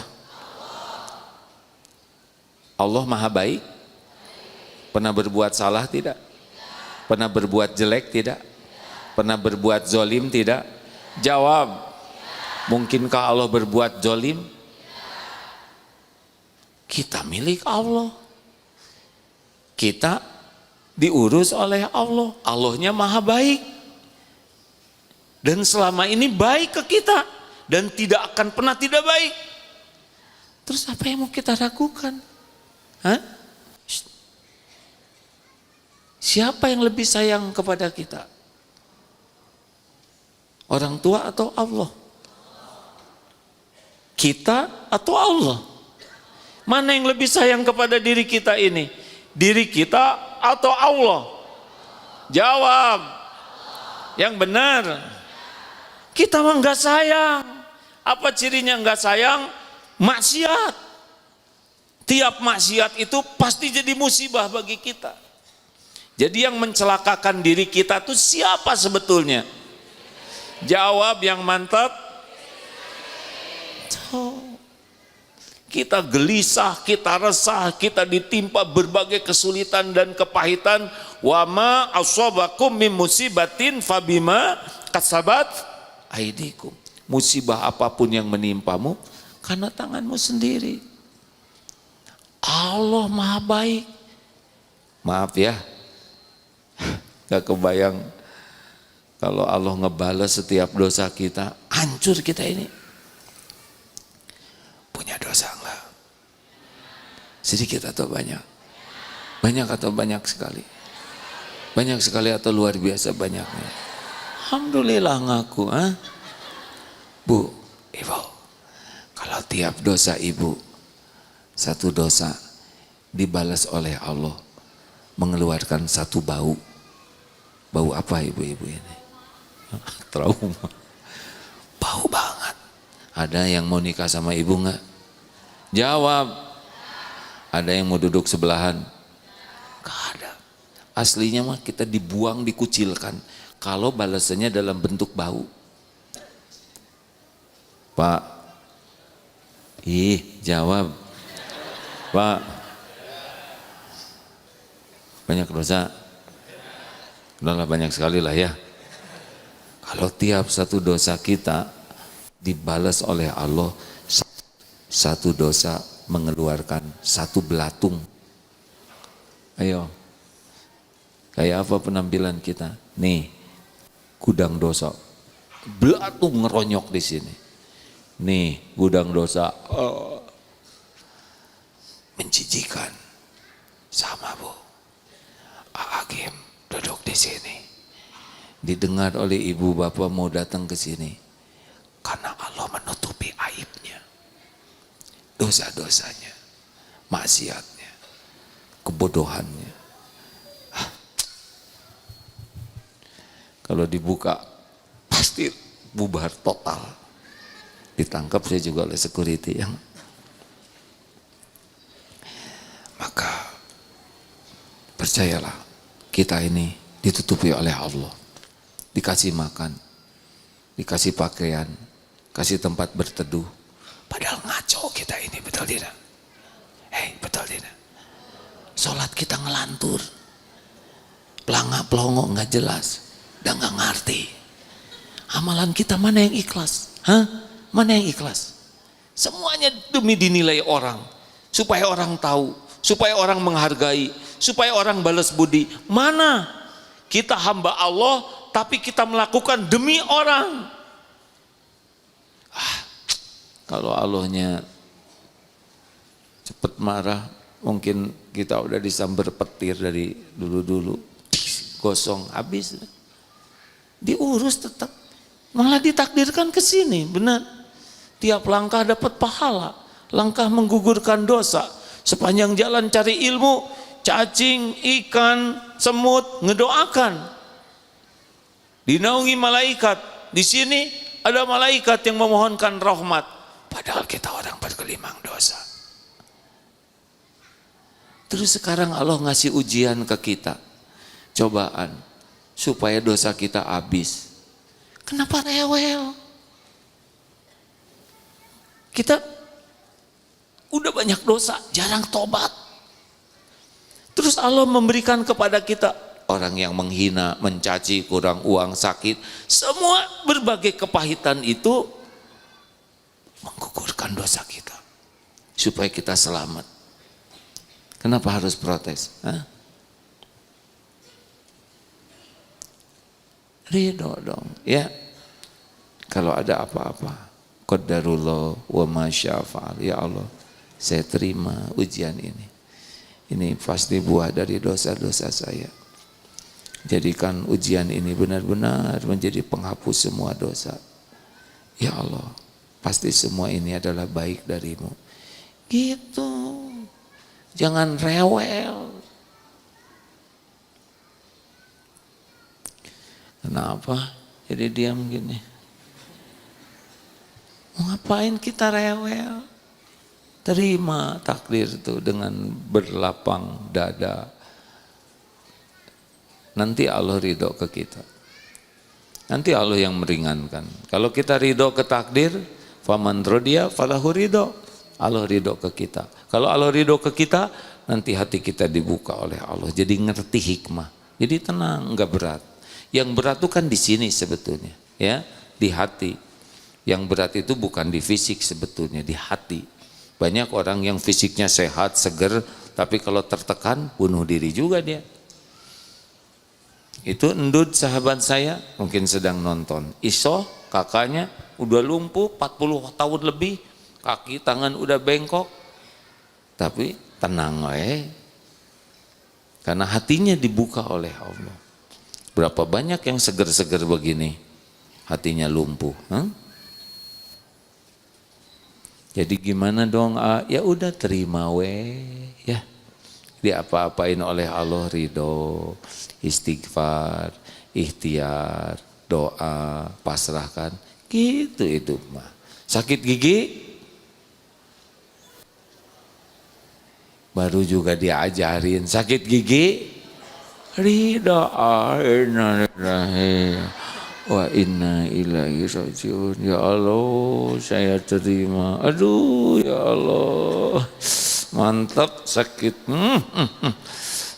Allah Maha Baik. Pernah berbuat salah tidak? Pernah berbuat jelek tidak? Pernah berbuat zolim tidak? Jawab. Mungkinkah Allah berbuat zolim? Kita milik Allah. Kita diurus oleh Allah. Allahnya Maha Baik. Dan selama ini baik ke kita. Dan tidak akan pernah tidak baik. Terus apa yang mau kita ragukan? Hah? Siapa yang lebih sayang kepada kita? Orang tua atau Allah? Kita atau Allah? Mana yang lebih sayang kepada diri kita ini? Diri kita atau Allah? Jawab. Yang benar. Kita mah enggak sayang. Apa cirinya enggak sayang? Maksiat. Tiap maksiat itu pasti jadi musibah bagi kita. Jadi yang mencelakakan diri kita itu siapa sebetulnya? Jawab yang mantap. Kita gelisah, kita resah, kita ditimpa berbagai kesulitan dan kepahitan. Wa ma asabakum min musibatin fabima kasabat aidikum. Musibah apapun yang menimpamu karena tanganmu sendiri. Allah Maha Baik. Maaf ya, gak kebayang kalau Allah ngebales setiap dosa kita, hancur kita ini. Punya dosa enggak? Sedikit atau banyak? Banyak atau banyak sekali? Banyak sekali atau luar biasa banyaknya? Alhamdulillah ngaku. Bu, ibu, kalau tiap dosa ibu, satu dosa dibalas oleh Allah, mengeluarkan satu bau. Bau apa ibu-ibu ini? Trauma. Bau banget. Ada yang mau nikah sama ibu enggak? Jawab. Ada yang mau duduk sebelahan? Enggak ada. Aslinya mah kita dibuang, dikucilkan. Kalau balasannya dalam bentuk bau. Pak. Jawab. Pak. Banyak dosa? Udahlah banyak sekali lah ya. Kalau tiap satu dosa kita dibalas oleh Allah, satu dosa mengeluarkan satu belatung. Ayo, kayak apa penampilan kita? Nih, gudang dosa, belatung ngeronyok di sini. Nih, gudang dosa, menjijikan. Sama bu, Agim duduk di sini. Didengar oleh ibu bapak mau datang ke sini. Karena Allah menutupi aibnya, dosa-dosanya, maksiatnya, kebodohannya. Kalau dibuka, pasti bubar total. Ditangkap saya juga oleh security yang. Maka percayalah, kita ini ditutupi oleh Allah, dikasih makan, dikasih pakaian, kasih tempat berteduh, Padahal ngaco kita ini, betul tidak? Betul tidak? Sholat kita ngelantur, pelangak pelongo nggak jelas, dan nggak ngerti. Amalan kita mana yang ikhlas? Mana yang ikhlas? Semuanya demi dinilai orang, supaya orang tahu, supaya orang menghargai, supaya orang balas budi. Mana kita hamba Allah, tapi kita melakukan demi orang. Kalau Allahnya cepat marah, mungkin kita udah disambar petir dari dulu-dulu, gosong, habis. Diurus tetap, malah ditakdirkan ke sini, benar. Tiap langkah dapat pahala, langkah menggugurkan dosa. Sepanjang jalan cari ilmu, cacing, ikan, semut, ngedoakan. Dinaungi malaikat, di sini ada malaikat yang memohonkan rahmat. Padahal kita orang bergelimang dosa. Terus sekarang Allah ngasih ujian ke kita, cobaan, supaya dosa kita habis. Kenapa rewel? Kita udah banyak dosa, jarang tobat. Terus Allah memberikan kepada kita orang yang menghina, mencaci, kurang uang, sakit, semua berbagai kepahitan itu menggugurkan dosa kita supaya kita selamat. Kenapa harus protes? Ridho dong, ya. Kalau ada apa-apa, qadarullah wa ma syaa fa'al. Ya Allah, saya terima ujian ini. Ini pasti buah dari dosa-dosa saya. Jadikan ujian ini benar-benar menjadi penghapus semua dosa. Ya Allah, pasti semua ini adalah baik darimu. Gitu. Jangan rewel. Kenapa? Jadi diam gini. Mau ngapain kita rewel? Terima takdir itu dengan berlapang dada. Nanti Allah ridho ke kita. Nanti Allah yang meringankan. Kalau kita ridho ke takdir, faman rodiya falahu ridho. Allah ridho ke kita. Kalau Allah ridho ke kita, nanti hati kita dibuka oleh Allah. Jadi ngerti hikmah. Jadi tenang, enggak berat. Yang berat itu kan di sini sebetulnya, ya, di hati. Yang berat itu bukan di fisik sebetulnya, di hati. Banyak orang yang fisiknya sehat, seger, tapi kalau tertekan bunuh diri juga dia. Itu Endud sahabat saya, mungkin sedang nonton. Iso, kakaknya udah lumpuh 40 tahun lebih, kaki tangan udah bengkok, tapi tenang karena hatinya dibuka oleh Allah. Berapa banyak yang seger-seger begini, hatinya lumpuh. Jadi gimana dong? Ya udah terima ya. Diapa-apain oleh Allah, ridho, istighfar, ikhtiar, doa, pasrahkan. Gitu itu mah. Sakit gigi baru juga diajarin, sakit gigi ridho, wa inna ilaihi rajiun. Ya Allah, saya terima. Aduh ya Allah, mantap sakit.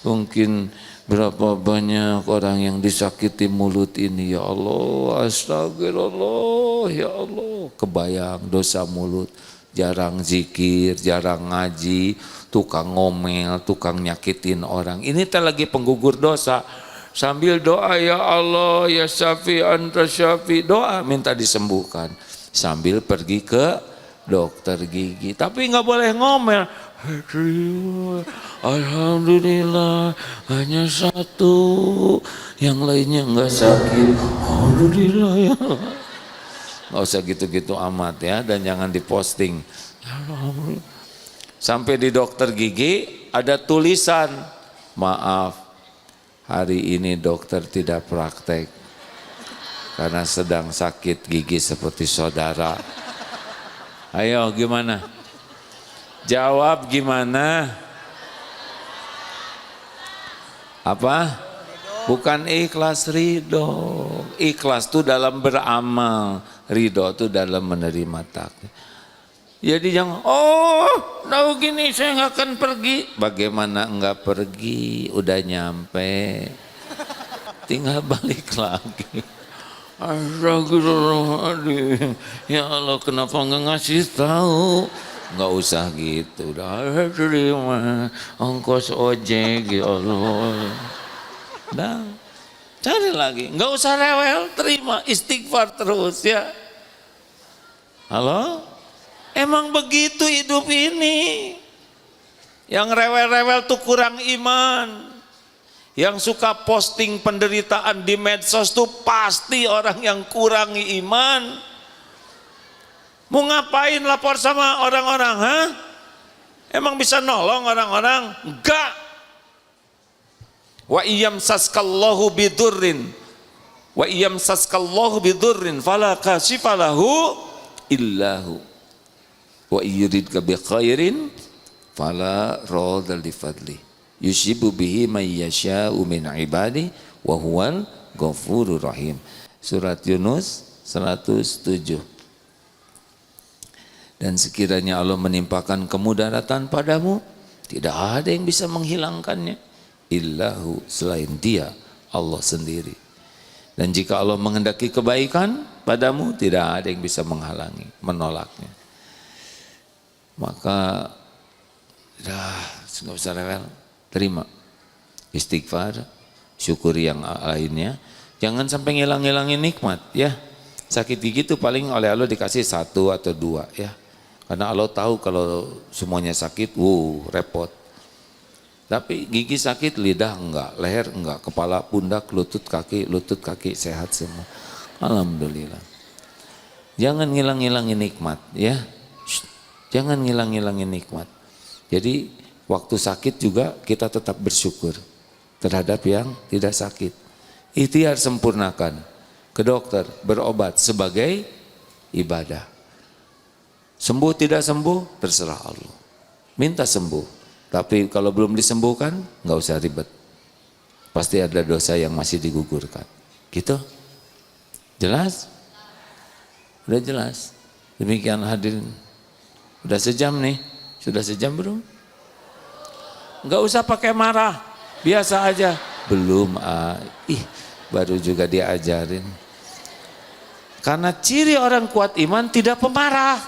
Mungkin berapa banyak orang yang disakiti mulut ini. Ya Allah, astagfirullah. Ya Allah, kebayang dosa mulut. Jarang zikir, jarang ngaji, tukang ngomel, tukang nyakitin orang. Ini lagi penggugur dosa. Sambil doa, ya Allah, ya Syafi, anta Syafi, doa minta disembuhkan. Sambil pergi ke dokter gigi, tapi nggak boleh ngomel. Alhamdulillah, hanya satu, yang lainnya nggak sakit. Alhamdulillah ya. Nggak usah gitu-gitu amat ya, dan jangan diposting. Sampai di dokter gigi ada tulisan, maaf, hari ini dokter tidak praktek karena sedang sakit gigi seperti saudara. Ayo gimana? Jawab gimana? Apa? Bukan ikhlas, ridho. Ikhlas itu dalam beramal, ridho itu dalam menerima takdir. Jadi jangan, oh tahu gini saya nggak akan pergi. Bagaimana nggak pergi? Udah nyampe, tinggal balik lagi. Astagfirullahaladzim, ya Allah kenapa nggak ngasih tahu? Nggak usah gitu, udah terima ongkos ojek ya Allah. Dah, cari lagi, nggak usah rewel, terima istighfar terus ya. Halo? Emang begitu hidup ini. Yang rewel-rewel tuh kurang iman. Yang suka posting penderitaan di medsos tuh pasti orang yang kurang iman. Mau ngapain lapor sama orang-orang, ha? Emang bisa nolong orang-orang? Enggak. Wa iyamsaskallahu bidurrin. Wa iyamsaskallahu bidurrin fala kashifalahu illahu. Wa yuridka bi khairin fala radha li fadli yusibu bihi may yasha'u min ibadi wa huwal ghafurur rahim. Surat Yunus 107. Dan sekiranya Allah menimpakan kemudaratan padamu, tidak ada yang bisa menghilangkannya illahu, selain Dia, Allah sendiri. Dan jika Allah menghendaki kebaikan padamu, tidak ada yang bisa menghalangi, menolaknya. Maka nggak usah rewel, terima istighfar, syukuri yang lainnya, jangan sampai ngilang-ngilangin nikmat ya. Sakit gigi itu paling oleh Allah dikasih 1 atau 2 ya, karena Allah tahu kalau semuanya sakit, repot. Tapi gigi sakit, lidah enggak, leher enggak, kepala, pundak, lutut kaki sehat semua, alhamdulillah. Jangan ngilang-ngilangin nikmat ya. Jangan ngilang-ngilangin nikmat. Jadi waktu sakit juga kita tetap bersyukur terhadap yang tidak sakit. Ikhtiar sempurnakan, ke dokter, berobat sebagai ibadah. Sembuh tidak sembuh, terserah Allah. Minta sembuh. Tapi kalau belum disembuhkan, nggak usah ribet. Pasti ada dosa yang masih digugurkan. Gitu? Jelas? Udah jelas. Demikian hadirin. Udah sejam nih, sudah sejam belum? Enggak usah pakai marah, biasa aja. Belum, baru juga diajarin. Karena ciri orang kuat iman tidak pemarah.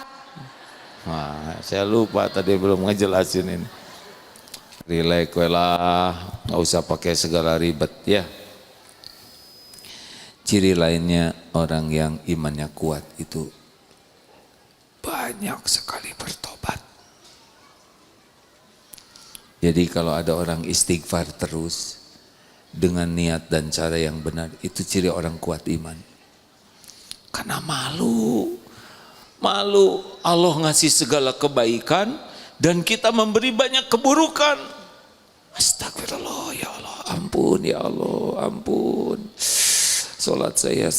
Wah, saya lupa tadi belum ngejelasin ini. Relax lah, nggak usah pakai segala ribet ya. Ciri lainnya orang yang imannya kuat itu banyak sekali bertobat. Jadi kalau ada orang istighfar terus dengan niat dan cara yang benar, itu ciri orang kuat iman. Karena malu Allah ngasih segala kebaikan dan kita memberi banyak keburukan. Astagfirullah ya Allah, ampun ya Allah, ampun. Salat saya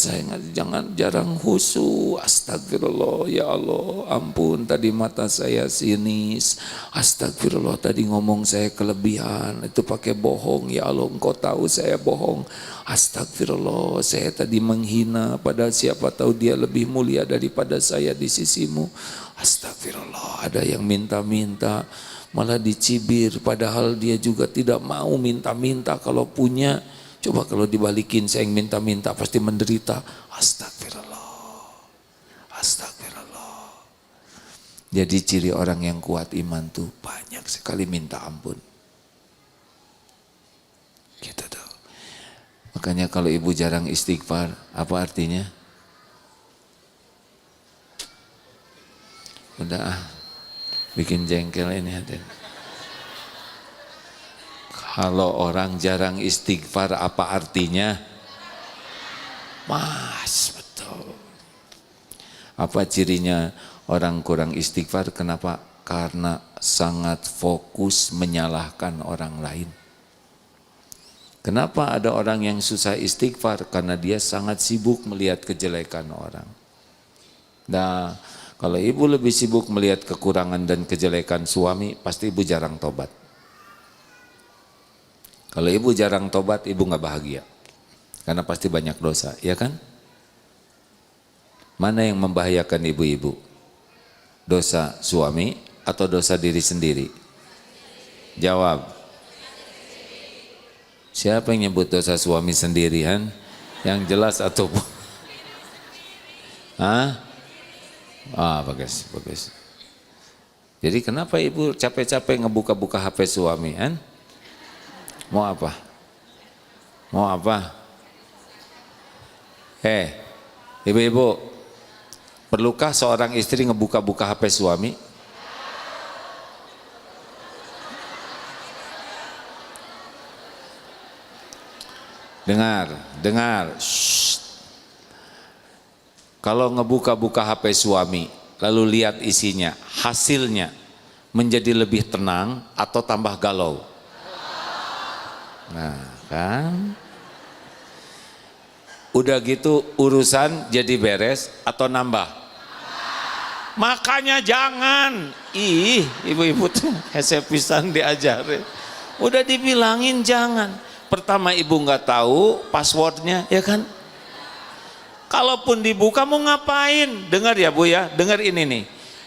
jangan jarang khusyuk. Astagfirullah ya Allah, ampun tadi mata saya sinis. Astagfirullah tadi ngomong saya kelebihan, itu pakai bohong ya Allah, Engkau tahu saya bohong. Astagfirullah saya tadi menghina, padahal siapa tahu dia lebih mulia daripada saya di sisimu. Astagfirullah, ada yang minta-minta malah dicibir, padahal dia juga tidak mau minta-minta kalau punya. Coba kalau dibalikin saya yang minta-minta pasti menderita. Astagfirullah. Astagfirullah. Jadi ciri orang yang kuat iman tuh banyak sekali minta ampun. Gitu tuh. Makanya kalau ibu jarang istighfar, apa artinya? Udah bikin jengkel ini hadirin. Kalau orang jarang istighfar apa artinya? Mas, betul. Apa cirinya orang kurang istighfar? Kenapa? Karena sangat fokus menyalahkan orang lain. Kenapa ada orang yang susah istighfar? Karena dia sangat sibuk melihat kejelekan orang. Nah, kalau ibu lebih sibuk melihat kekurangan dan kejelekan suami, pasti ibu jarang tobat. Kalau ibu jarang tobat, ibu nggak bahagia. Karena pasti banyak dosa, ya kan? Mana yang membahayakan ibu-ibu? Dosa suami atau dosa diri sendiri? Jawab. Siapa yang nyebut dosa suami sendirian? Yang jelas atau bagus, bagus. Jadi kenapa ibu capek-capek ngebuka-buka HP suami, kan? Mau apa? Mau apa? Ibu-ibu, perlukah seorang istri ngebuka-buka HP suami? Dengar. Shh. Kalau ngebuka-buka HP suami, lalu lihat isinya, hasilnya menjadi lebih tenang atau tambah galau? Nah, kan? Udah gitu urusan jadi beres atau nambah? Makanya jangan. Ibu-ibu tuh hese pisan diajarin. Udah dibilangin jangan. Pertama ibu nggak tahu passwordnya, ya kan? Kalaupun dibuka mau ngapain? Dengar ya Bu ya, dengar ini nih.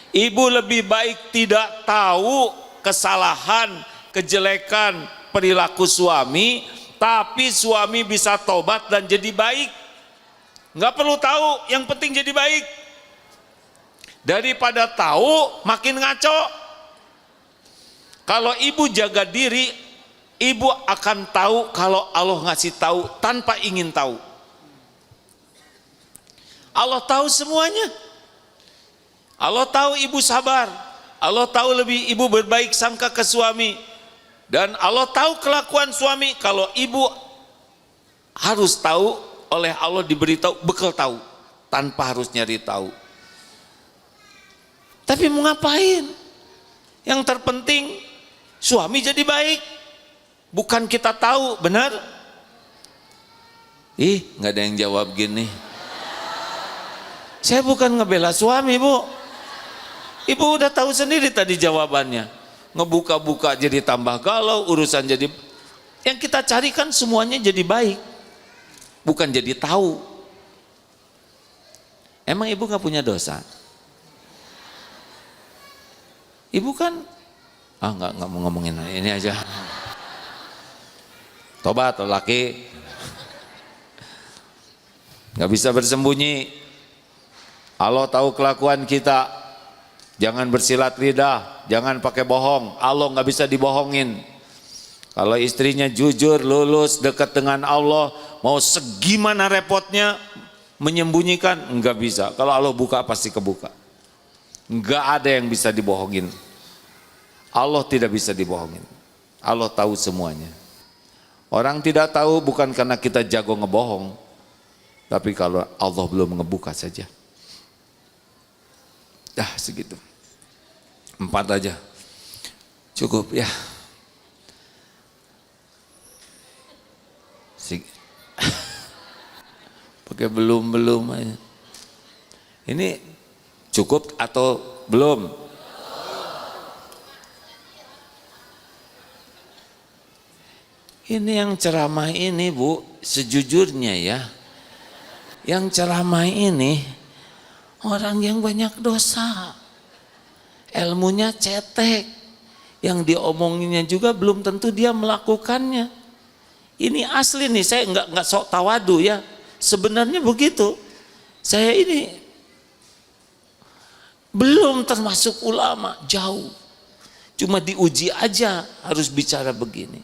Ibu lebih baik tidak tahu kesalahan, kejelekan perilaku suami, tapi suami bisa tobat dan jadi baik. Nggak perlu tahu, yang penting jadi baik. Daripada tahu makin ngaco. Kalau ibu jaga diri, ibu akan tahu kalau Allah ngasih tahu tanpa ingin tahu. Allah tahu semuanya. Allah tahu ibu sabar. Allah tahu lebih ibu berbaik sangka ke suami. Dan Allah tahu kelakuan suami. Kalau ibu harus tahu, oleh Allah diberitahu, bekal tahu. Tanpa harus nyari tahu. Tapi mau ngapain? Yang terpenting suami jadi baik. Bukan kita tahu, benar? Nggak ada yang jawab gini. Saya bukan ngebela suami, Bu. Ibu udah tahu sendiri tadi jawabannya. Ngebuka-buka jadi tambah galau, urusan jadi... Yang kita carikan semuanya jadi baik. Bukan jadi tahu. Emang ibu nggak punya dosa? Ibu kan... nggak mau ngomongin ini aja. Tobat laki. Nggak bisa bersembunyi. Allah tahu kelakuan kita. Jangan bersilat lidah, jangan pakai bohong. Allah nggak bisa dibohongin. Kalau istrinya jujur, lulus, dekat dengan Allah, mau segimana repotnya menyembunyikan, nggak bisa. Kalau Allah buka pasti kebuka. Nggak ada yang bisa dibohongin. Allah tidak bisa dibohongin. Allah tahu semuanya. Orang tidak tahu bukan karena kita jago ngebohong, tapi kalau Allah belum ngebuka saja. Dah segitu. 4 aja. Cukup ya. Pakai belum aja. Ini cukup atau belum? Ini yang ceramah ini Bu, sejujurnya ya. Yang ceramah ini orang yang banyak dosa, ilmunya cetek, yang diomonginnya juga belum tentu dia melakukannya. Ini asli nih, saya nggak sok tawadu ya, sebenarnya begitu. Saya ini belum termasuk ulama, jauh, cuma diuji aja harus bicara begini.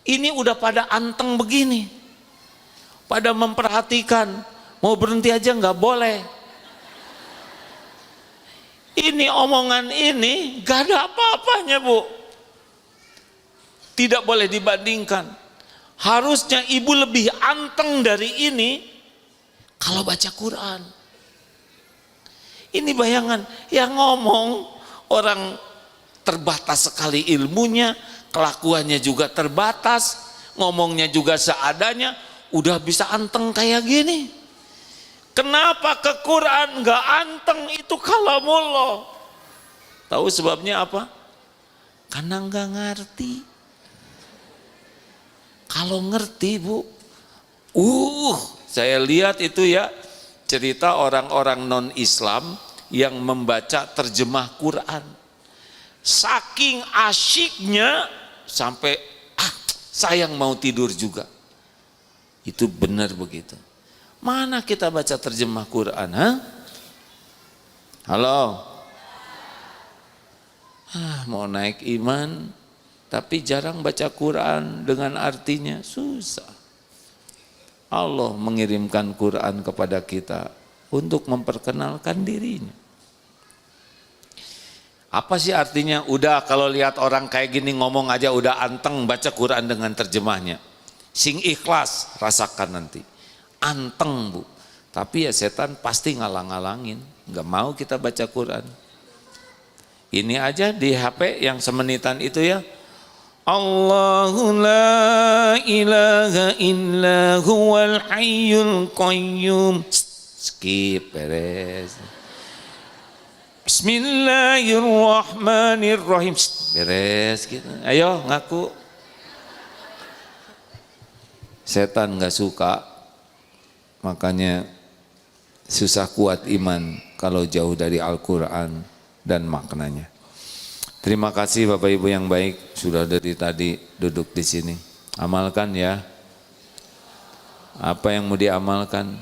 Ini udah pada anteng begini, pada memperhatikan, mau berhenti aja nggak boleh. Ini omongan ini gak ada apa-apanya Bu. Tidak boleh dibandingkan. Harusnya ibu lebih anteng dari ini kalau baca Quran. Ini bayangan yang ngomong orang terbatas sekali ilmunya, kelakuannya juga terbatas, ngomongnya juga seadanya, udah bisa anteng kayak gini. Kenapa ke Quran nggak anteng? Itu kalamullah. Tahu sebabnya apa? Karena nggak ngerti. Kalau ngerti Bu, saya lihat itu ya cerita orang-orang non-Islam yang membaca terjemah Quran. Saking asyiknya sampai sayang mau tidur juga. Itu benar begitu. Mana kita baca terjemah Quran, ha? Halo? Mau naik iman, tapi jarang baca Quran dengan artinya, susah. Allah mengirimkan Quran kepada kita untuk memperkenalkan dirinya. Apa sih artinya? Udah kalau lihat orang kayak gini ngomong aja udah anteng baca Quran dengan terjemahnya. Sing ikhlas, rasakan nanti. Anteng bu. Tapi ya setan pasti ngalang-ngalangin. Gak mau kita baca Quran. Ini aja di HP yang semenitan itu ya. Allahu la ilaha illa huwal hayyul qayyum. Skip, beres. Bismillahirrahmanirrahim. Beres gitu. Ayo ngaku. Setan gak suka. Makanya susah kuat iman kalau jauh dari Al-Quran dan maknanya. Terima kasih Bapak Ibu yang baik sudah dari tadi duduk di sini. Amalkan ya. Apa yang mau diamalkan?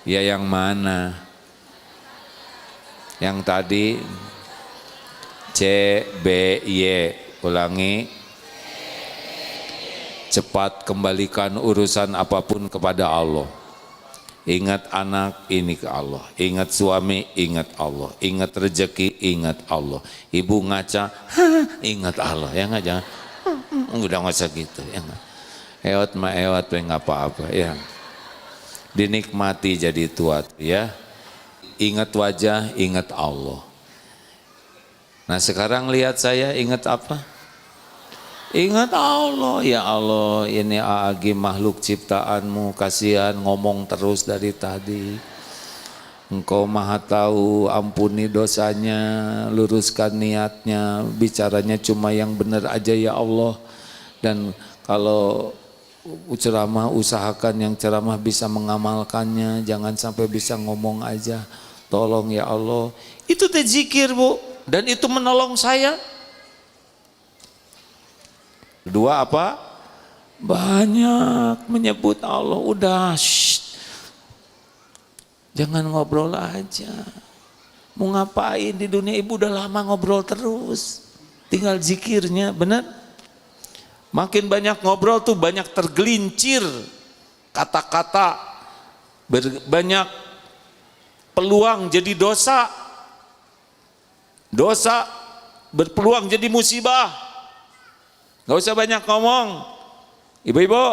Ya yang mana? Yang tadi C, B, Y. Ulangi. Cepat kembalikan urusan apapun kepada Allah. Ingat anak, ini ke Allah. Ingat suami, ingat Allah. Ingat rezeki, ingat Allah. Ibu ngaca, ingat Allah. Ya enggak, jangan. Udah nggak usah gitu. Ya enggak. Ewat mah ewat, nggak apa-apa. Ya. Dinikmati jadi tua. Ya. Ingat wajah, ingat Allah. Nah sekarang lihat saya, ingat apa? Ingat Allah, ya Allah, ini Aagi makhluk ciptaanmu, kasihan ngomong terus dari tadi. Engkau maha tahu, ampuni dosanya, luruskan niatnya, bicaranya cuma yang benar aja ya Allah. Dan kalau ceramah, usahakan yang ceramah bisa mengamalkannya, jangan sampai bisa ngomong aja. Tolong ya Allah, itu teh zikir bu, dan itu menolong saya. Kedua apa? Banyak menyebut Allah. Udah, jangan ngobrol aja. Mau ngapain di dunia ibu udah lama ngobrol terus. Tinggal zikirnya, benar? Makin banyak ngobrol tuh banyak tergelincir kata-kata, banyak peluang jadi dosa. Dosa berpeluang jadi musibah. Gak usah banyak ngomong. Ibu-ibu,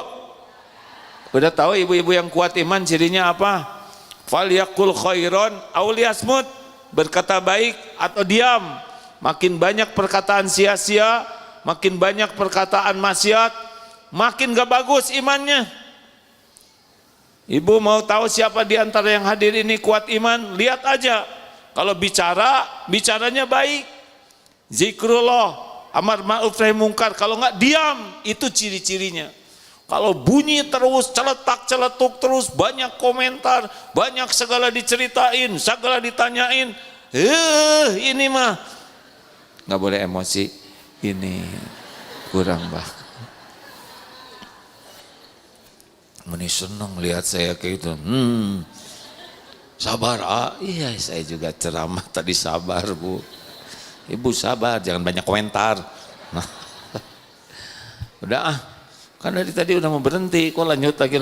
udah tahu ibu-ibu yang kuat iman cirinya apa? Falyakul khairon aw liyasmut, berkata baik atau diam. Makin banyak perkataan sia-sia, makin banyak perkataan maksiat, makin gak bagus imannya. Ibu mau tahu siapa di antara yang hadir ini kuat iman? Lihat aja. Kalau bicara, bicaranya baik. Zikrullah, amar ma'ruf nahi mungkar. Kalau enggak diam, itu ciri-cirinya. Kalau bunyi terus, celetak-celetuk terus, banyak komentar, banyak segala diceritain, segala ditanyain. Ini mah nggak boleh emosi. Ini kurang bah. Meni seneng lihat saya kayak itu. Sabar iya saya juga ceramah tadi sabar bu. Ibu sabar, jangan banyak komentar. Nah, udah kan dari tadi udah mau berhenti, kok lanjut lagi.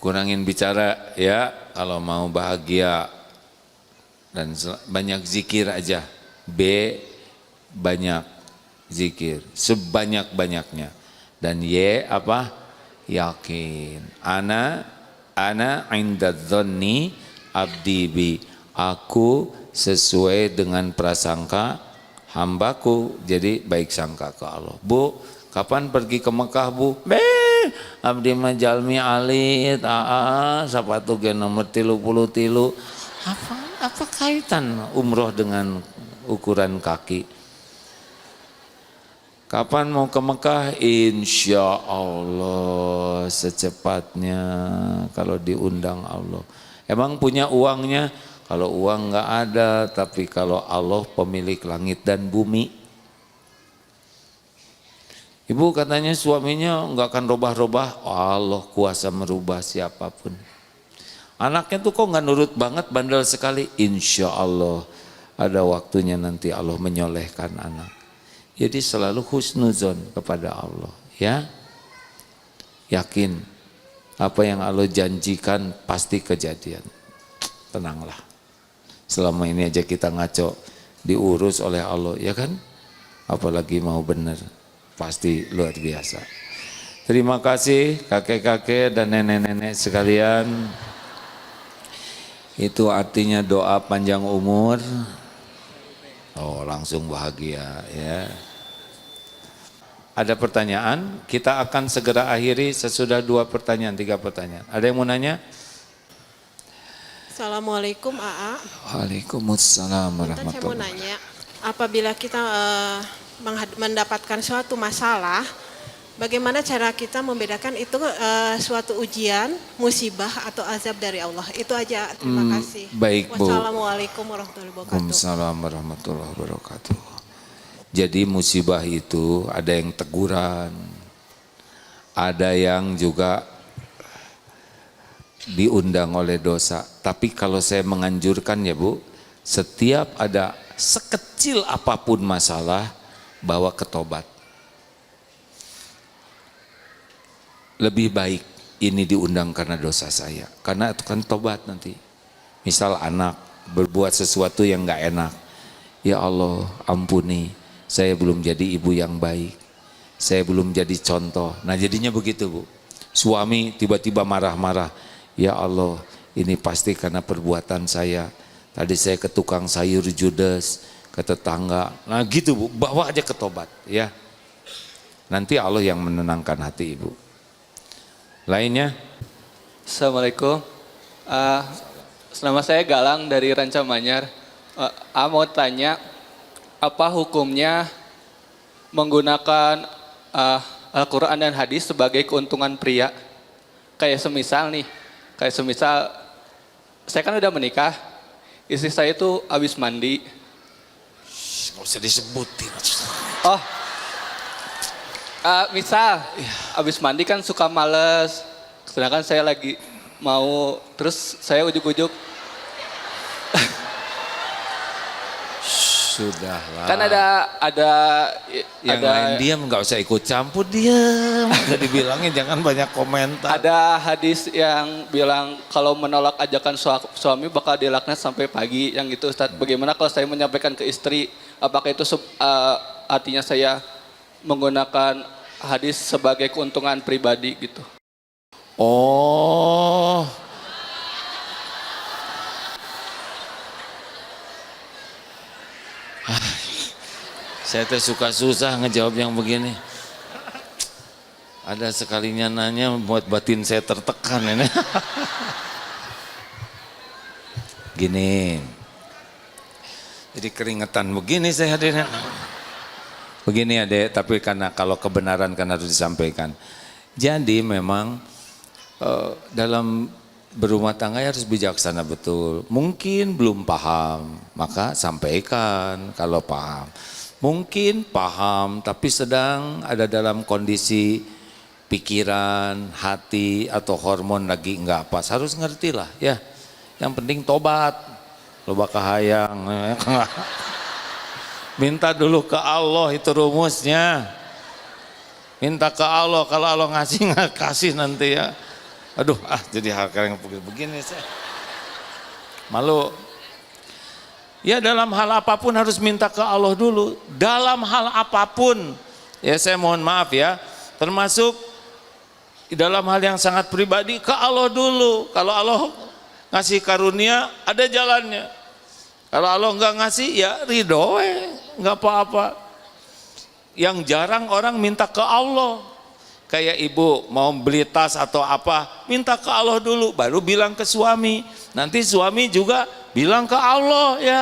Kurangin bicara ya, kalau mau bahagia dan banyak zikir aja. B, banyak zikir, sebanyak-banyaknya. Dan Y apa? Yakin. Ana inda dzanni abdi bi. Aku sesuai dengan prasangka hambaku, jadi baik sangka ke Allah. Bu, kapan pergi ke Mekah bu? Abdi mah jalmi alit, sapatu ge nomor 33. Apa kaitan umroh dengan ukuran kaki? Kapan mau ke Mekah? Insya Allah secepatnya kalau diundang Allah. Emang punya uangnya? Kalau uang nggak ada, tapi kalau Allah pemilik langit dan bumi. Ibu katanya suaminya nggak akan robah-robah. Allah kuasa merubah siapapun. Anaknya tuh kok nggak nurut banget, bandel sekali. Insya Allah ada waktunya nanti Allah menyolehkan anak. Jadi selalu husnuzon kepada Allah, ya. Yakin apa yang Allah janjikan pasti kejadian. Tenanglah. Selama ini aja kita ngaco, diurus oleh Allah, ya kan? Apalagi mau benar, pasti luar biasa. Terima kasih kakek-kakek dan nenek-nenek sekalian. Itu artinya doa panjang umur. Oh, langsung bahagia, ya. Ada pertanyaan? Kita akan segera akhiri sesudah 2 pertanyaan, 3 pertanyaan. Ada yang mau nanya? Assalamualaikum AA. Waalaikumsalam Saya mau warahmatullahi. nanya, apabila kita mendapatkan suatu masalah, bagaimana cara kita membedakan itu suatu ujian, musibah atau azab dari Allah? Itu aja, terima kasih. Baik, Bu. Wassalamualaikum warahmatullahi wabarakatuh. Waalaikumsalam warahmatullahi wabarakatuh. Jadi musibah itu ada yang teguran, ada yang juga diundang oleh dosa. Tapi kalau saya menganjurkan ya Bu, setiap ada sekecil apapun masalah, bawa ke tobat. Lebih baik ini diundang karena dosa saya, karena itu kan tobat nanti. Misal anak berbuat sesuatu yang gak enak, ya Allah ampuni, saya belum jadi ibu yang baik, saya belum jadi contoh. Nah jadinya begitu Bu. Suami tiba-tiba marah-marah, ya Allah ini pasti karena perbuatan saya. Tadi saya ke tukang sayur judes, ke tetangga. Nah gitu Bu, bawa aja ke tobat ya. Nanti Allah yang menenangkan hati Ibu. Lainnya? Assalamualaikum. Nama saya Galang dari Ranca Manyar. Mau tanya, apa hukumnya menggunakan Al-Quran dan hadis sebagai keuntungan pria? Kayak semisal saya kan udah menikah, istri saya itu habis mandi. Gak usah disebutin. Oh, misal habis mandi kan suka males, sedangkan saya lagi mau, terus saya ujuk-ujuk. Sudahlah. Kan ada yang lain diam, nggak usah ikut campur, diam. Udah dibilangin jangan banyak komentar. Ada hadis yang bilang kalau menolak ajakan suami bakal dilaknat sampai pagi. Yang itu Ustaz, bagaimana kalau saya menyampaikan ke istri, apakah itu artinya saya menggunakan hadis sebagai keuntungan pribadi gitu? Oh. Saya tuh suka susah ngejawab yang begini. Ada sekalinya nanya buat batin saya tertekan ini. Gini. Jadi keringetan begini saya hadirnya. Begini Adek, tapi karena kalau kebenaran kan harus disampaikan. Jadi memang dalam berumah tangga harus bijaksana betul. Mungkin belum paham, maka sampaikan kalau paham. Mungkin paham, tapi sedang ada dalam kondisi pikiran, hati, atau hormon lagi enggak pas. Harus ngerti lah ya. Yang penting tobat. Loba kahayang. Minta dulu ke Allah, itu rumusnya. Minta ke Allah, kalau Allah ngasih nggak kasih nanti ya. Aduh, jadi hal yang begini saya. Malu. Ya dalam hal apapun harus minta ke Allah dulu. Dalam hal apapun. Ya saya mohon maaf ya. Termasuk dalam hal yang sangat pribadi ke Allah dulu. Kalau Allah ngasih karunia ada jalannya. Kalau Allah nggak ngasih ya ridho, nggak apa-apa. Yang jarang orang minta ke Allah. Kayak ibu mau beli tas atau apa, minta ke Allah dulu, baru bilang ke suami. Nanti suami juga bilang ke Allah ya.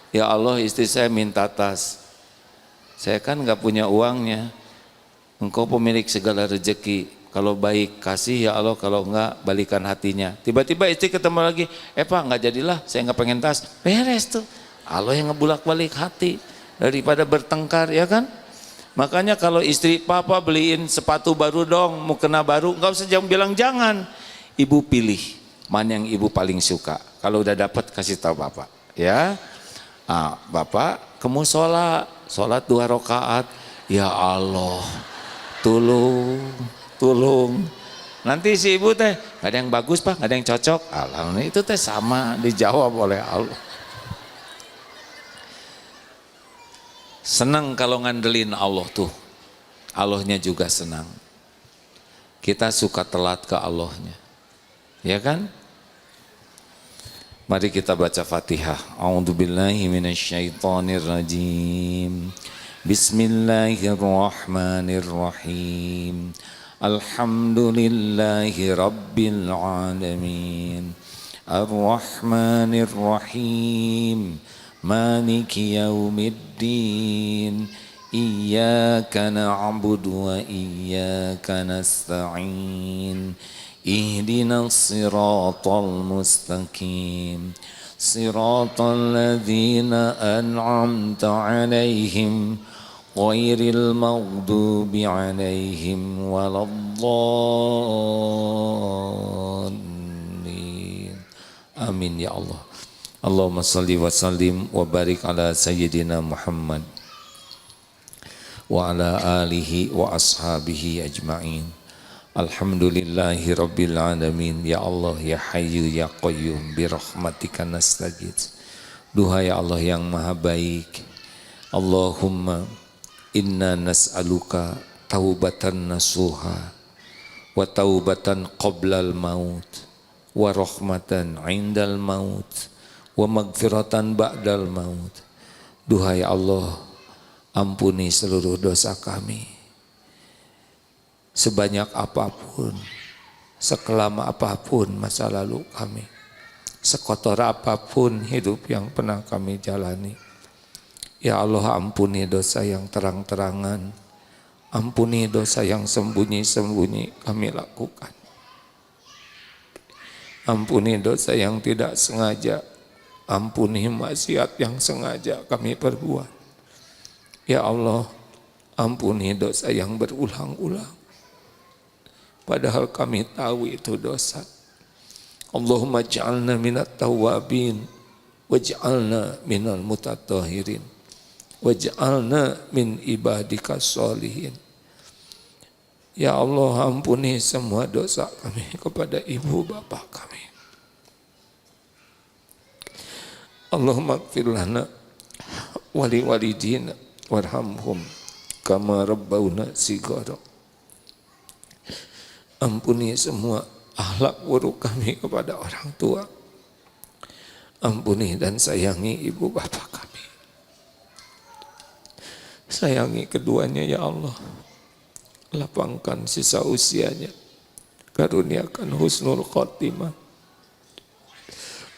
Ya Allah, istri saya minta tas. Saya kan nggak punya uangnya. Engkau pemilik segala rezeki, Kalau baik kasih ya Allah, kalau enggak balikan hatinya. Tiba-tiba istri ketemu lagi, Pak enggak jadilah, saya enggak pengen tas. Beres tuh. Allah yang ngebulak-balik hati daripada bertengkar, ya kan? Makanya kalau istri, papa beliin sepatu baru dong, mau kena baru, enggak usah jangan bilang jangan. Ibu pilih mana yang ibu paling suka. Kalau udah dapat kasih tahu bapak, ya. Bapak kamu sholat 2 rakaat. Ya Allah, tolong. Nanti si ibu teh, gak ada yang bagus pak, gak ada yang cocok. Alhamdulillah itu teh sama dijawab oleh Allah. Senang kalau ngandelin Allah tuh, Allahnya juga senang. Kita suka telat ke Allahnya, ya kan? Mari kita baca Fatihah. A'udzubillahi minasyaitonirrajim. Bismillahirrahmanirrahim. Alhamdulillahi rabbil alamin. Ar-Rahmanir-Rahim. Maliki yaumiddin. Iyyaka na'budu wa iyyaka nasta'in. Ihdinas siratal mustaqim. Siratal ladzina an'amta 'alaihim ghairil maghdubi 'alaihim waladdallin. Amin ya Allah. Allahumma salli wa sallim wa barik ala sayyidina Muhammad wa ala alihi wa ashabihi ajma'in. Alhamdulillahi rabbil alamin. Ya Allah ya Hayyu ya Qayyum bi rahmatika nastaghits. Duha ya Allah yang maha baik. Allahumma inna nas'aluka taubatan nasuha wa taubatan qoblal maut wa rahmatan indal maut wa magfiratan ba'dal maut. Duha ya Allah, ampuni seluruh dosa kami. Sebanyak apapun, sekelam apapun masa lalu kami, sekotor apapun hidup yang pernah kami jalani. Ya Allah, ampuni dosa yang terang-terangan, ampuni dosa yang sembunyi-sembunyi kami lakukan. Ampuni dosa yang tidak sengaja, ampuni maksiat yang sengaja kami perbuat. Ya Allah, ampuni dosa yang berulang-ulang, padahal kami tahu itu dosa. Allahumma ja'alna minat tawabin, waj'alna minal mutatahhirin, waj'alna min ibadika sholihin. Ya Allah, ampuni semua dosa kami kepada ibu bapak kami. Allahumma ighfir lana wali walidina warhamhum kama rabbawna shighara. Ampuni semua akhlak buruk kami kepada orang tua. Ampuni dan sayangi ibu bapak kami. Sayangi keduanya ya Allah. Lapangkan sisa usianya. Karuniakan husnul khotimah.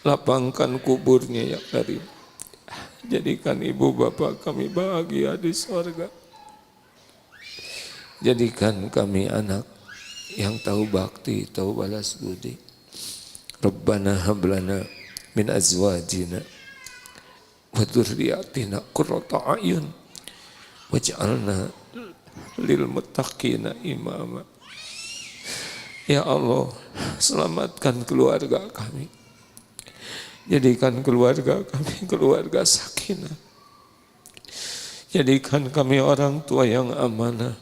Lapangkan kuburnya ya Karim. Jadikan ibu bapak kami bahagia di surga. Jadikan kami anak yang tahu bakti, tahu balas budi. Rabbana hablana min azwajina wa dzurriyyatina qurrata a'yun waj'alna lil muttaqina imama. Ya Allah, selamatkan keluarga kami. Jadikan keluarga kami keluarga sakinah. Jadikan kami orang tua yang amanah.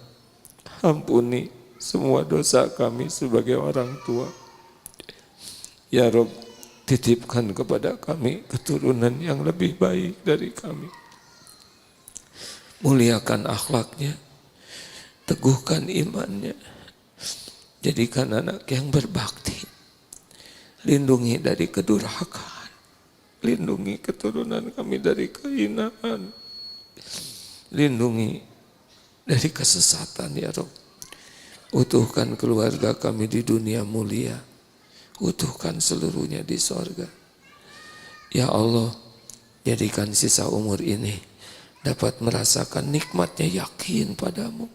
Ampuni semua dosa kami sebagai orang tua. Ya Rabb, titipkan kepada kami keturunan yang lebih baik dari kami. Muliakan akhlaknya, teguhkan imannya. Jadikan anak yang berbakti. Lindungi dari kedurhakaan. Lindungi keturunan kami dari kehinaan. Lindungi dari kesesatan ya Rabb. Utuhkan keluarga kami di dunia mulia. Utuhkan seluruhnya di sorga. Ya Allah, jadikan sisa umur ini dapat merasakan nikmatnya yakin padamu.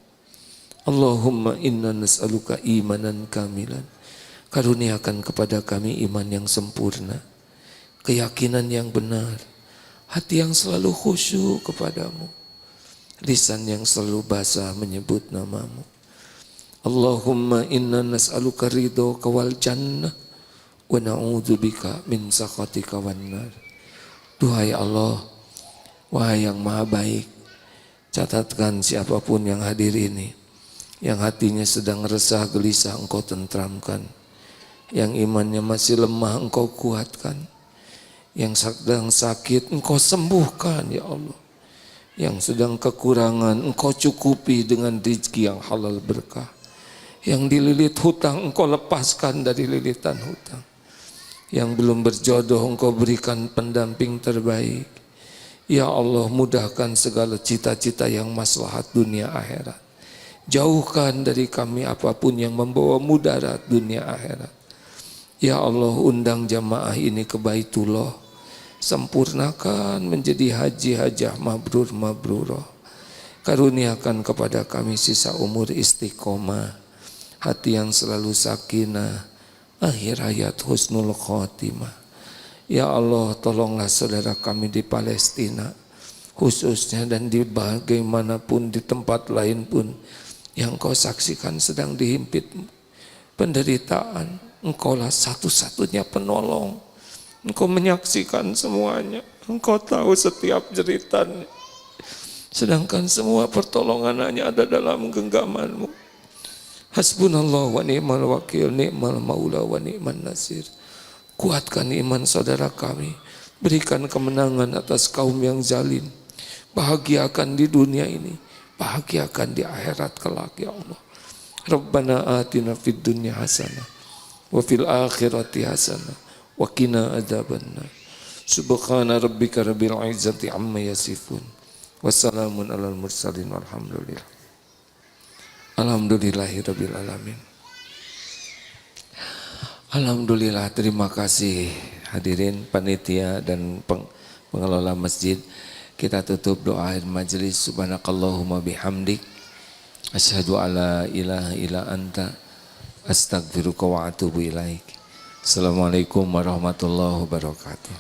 Allahumma inna nas'aluka imanan kamilan. Karuniakan kepada kami iman yang sempurna, keyakinan yang benar, hati yang selalu khusyuk kepadamu, lisan yang selalu basah menyebut namamu. Allahumma inna nas'aluka ridhoka wal jannah wa na'udzubika min sakhatika wan nar. Duhai Allah, wahai yang maha baik, catatkan siapapun yang hadir ini, yang hatinya sedang resah gelisah Engkau tentramkan, yang imannya masih lemah Engkau kuatkan, yang sedang sakit Engkau sembuhkan ya Allah, yang sedang kekurangan Engkau cukupi dengan rezeki yang halal berkah, yang dililit hutang Engkau lepaskan dari lilitan hutang, yang belum berjodoh Engkau berikan pendamping terbaik. Ya Allah, mudahkan segala cita-cita yang maslahat dunia akhirat. Jauhkan dari kami apapun yang membawa mudarat dunia akhirat. Ya Allah, undang jamaah ini ke Baitullah, sempurnakan menjadi haji hajah mabrur mabrurah. Karuniakan kepada kami sisa umur istiqomah, hati yang selalu sakinah, akhir hayat husnul khotimah. Ya Allah, tolonglah saudara kami di Palestina khususnya, dan di bagaimanapun di tempat lain pun yang Kau saksikan sedang dihimpit penderitaan. Engkaulah satu-satunya penolong. Engkau menyaksikan semuanya. Engkau tahu setiap jeritannya. Sedangkan semua pertolongan hanya ada dalam genggaman-Mu. Hasbunallah wa ni'mal wakil, ni'mal maula wa ni'man nasir. Kuatkan iman saudara kami. Berikan kemenangan atas kaum yang zalim. Bahagiakan di dunia ini, bahagiakan di akhirat kelak ya Allah. Rabbana atina fid dunya hasanah wa fil akhirati hasanah wa qina adzabannar. Subhana rabbika rabbil izzati amma yasifun. Wassalamun alal mursalin walhamdulillah. Alhamdulillahirabbil alamin. Alhamdulillah, terima kasih hadirin panitia dan pengelola masjid. Kita tutup doa akhir majelis. Subhanakallahumma bihamdik asyhadu alla ilaha illa anta astaghfiruka wa atubu ilaik. Assalamualaikum warahmatullahi wabarakatuh.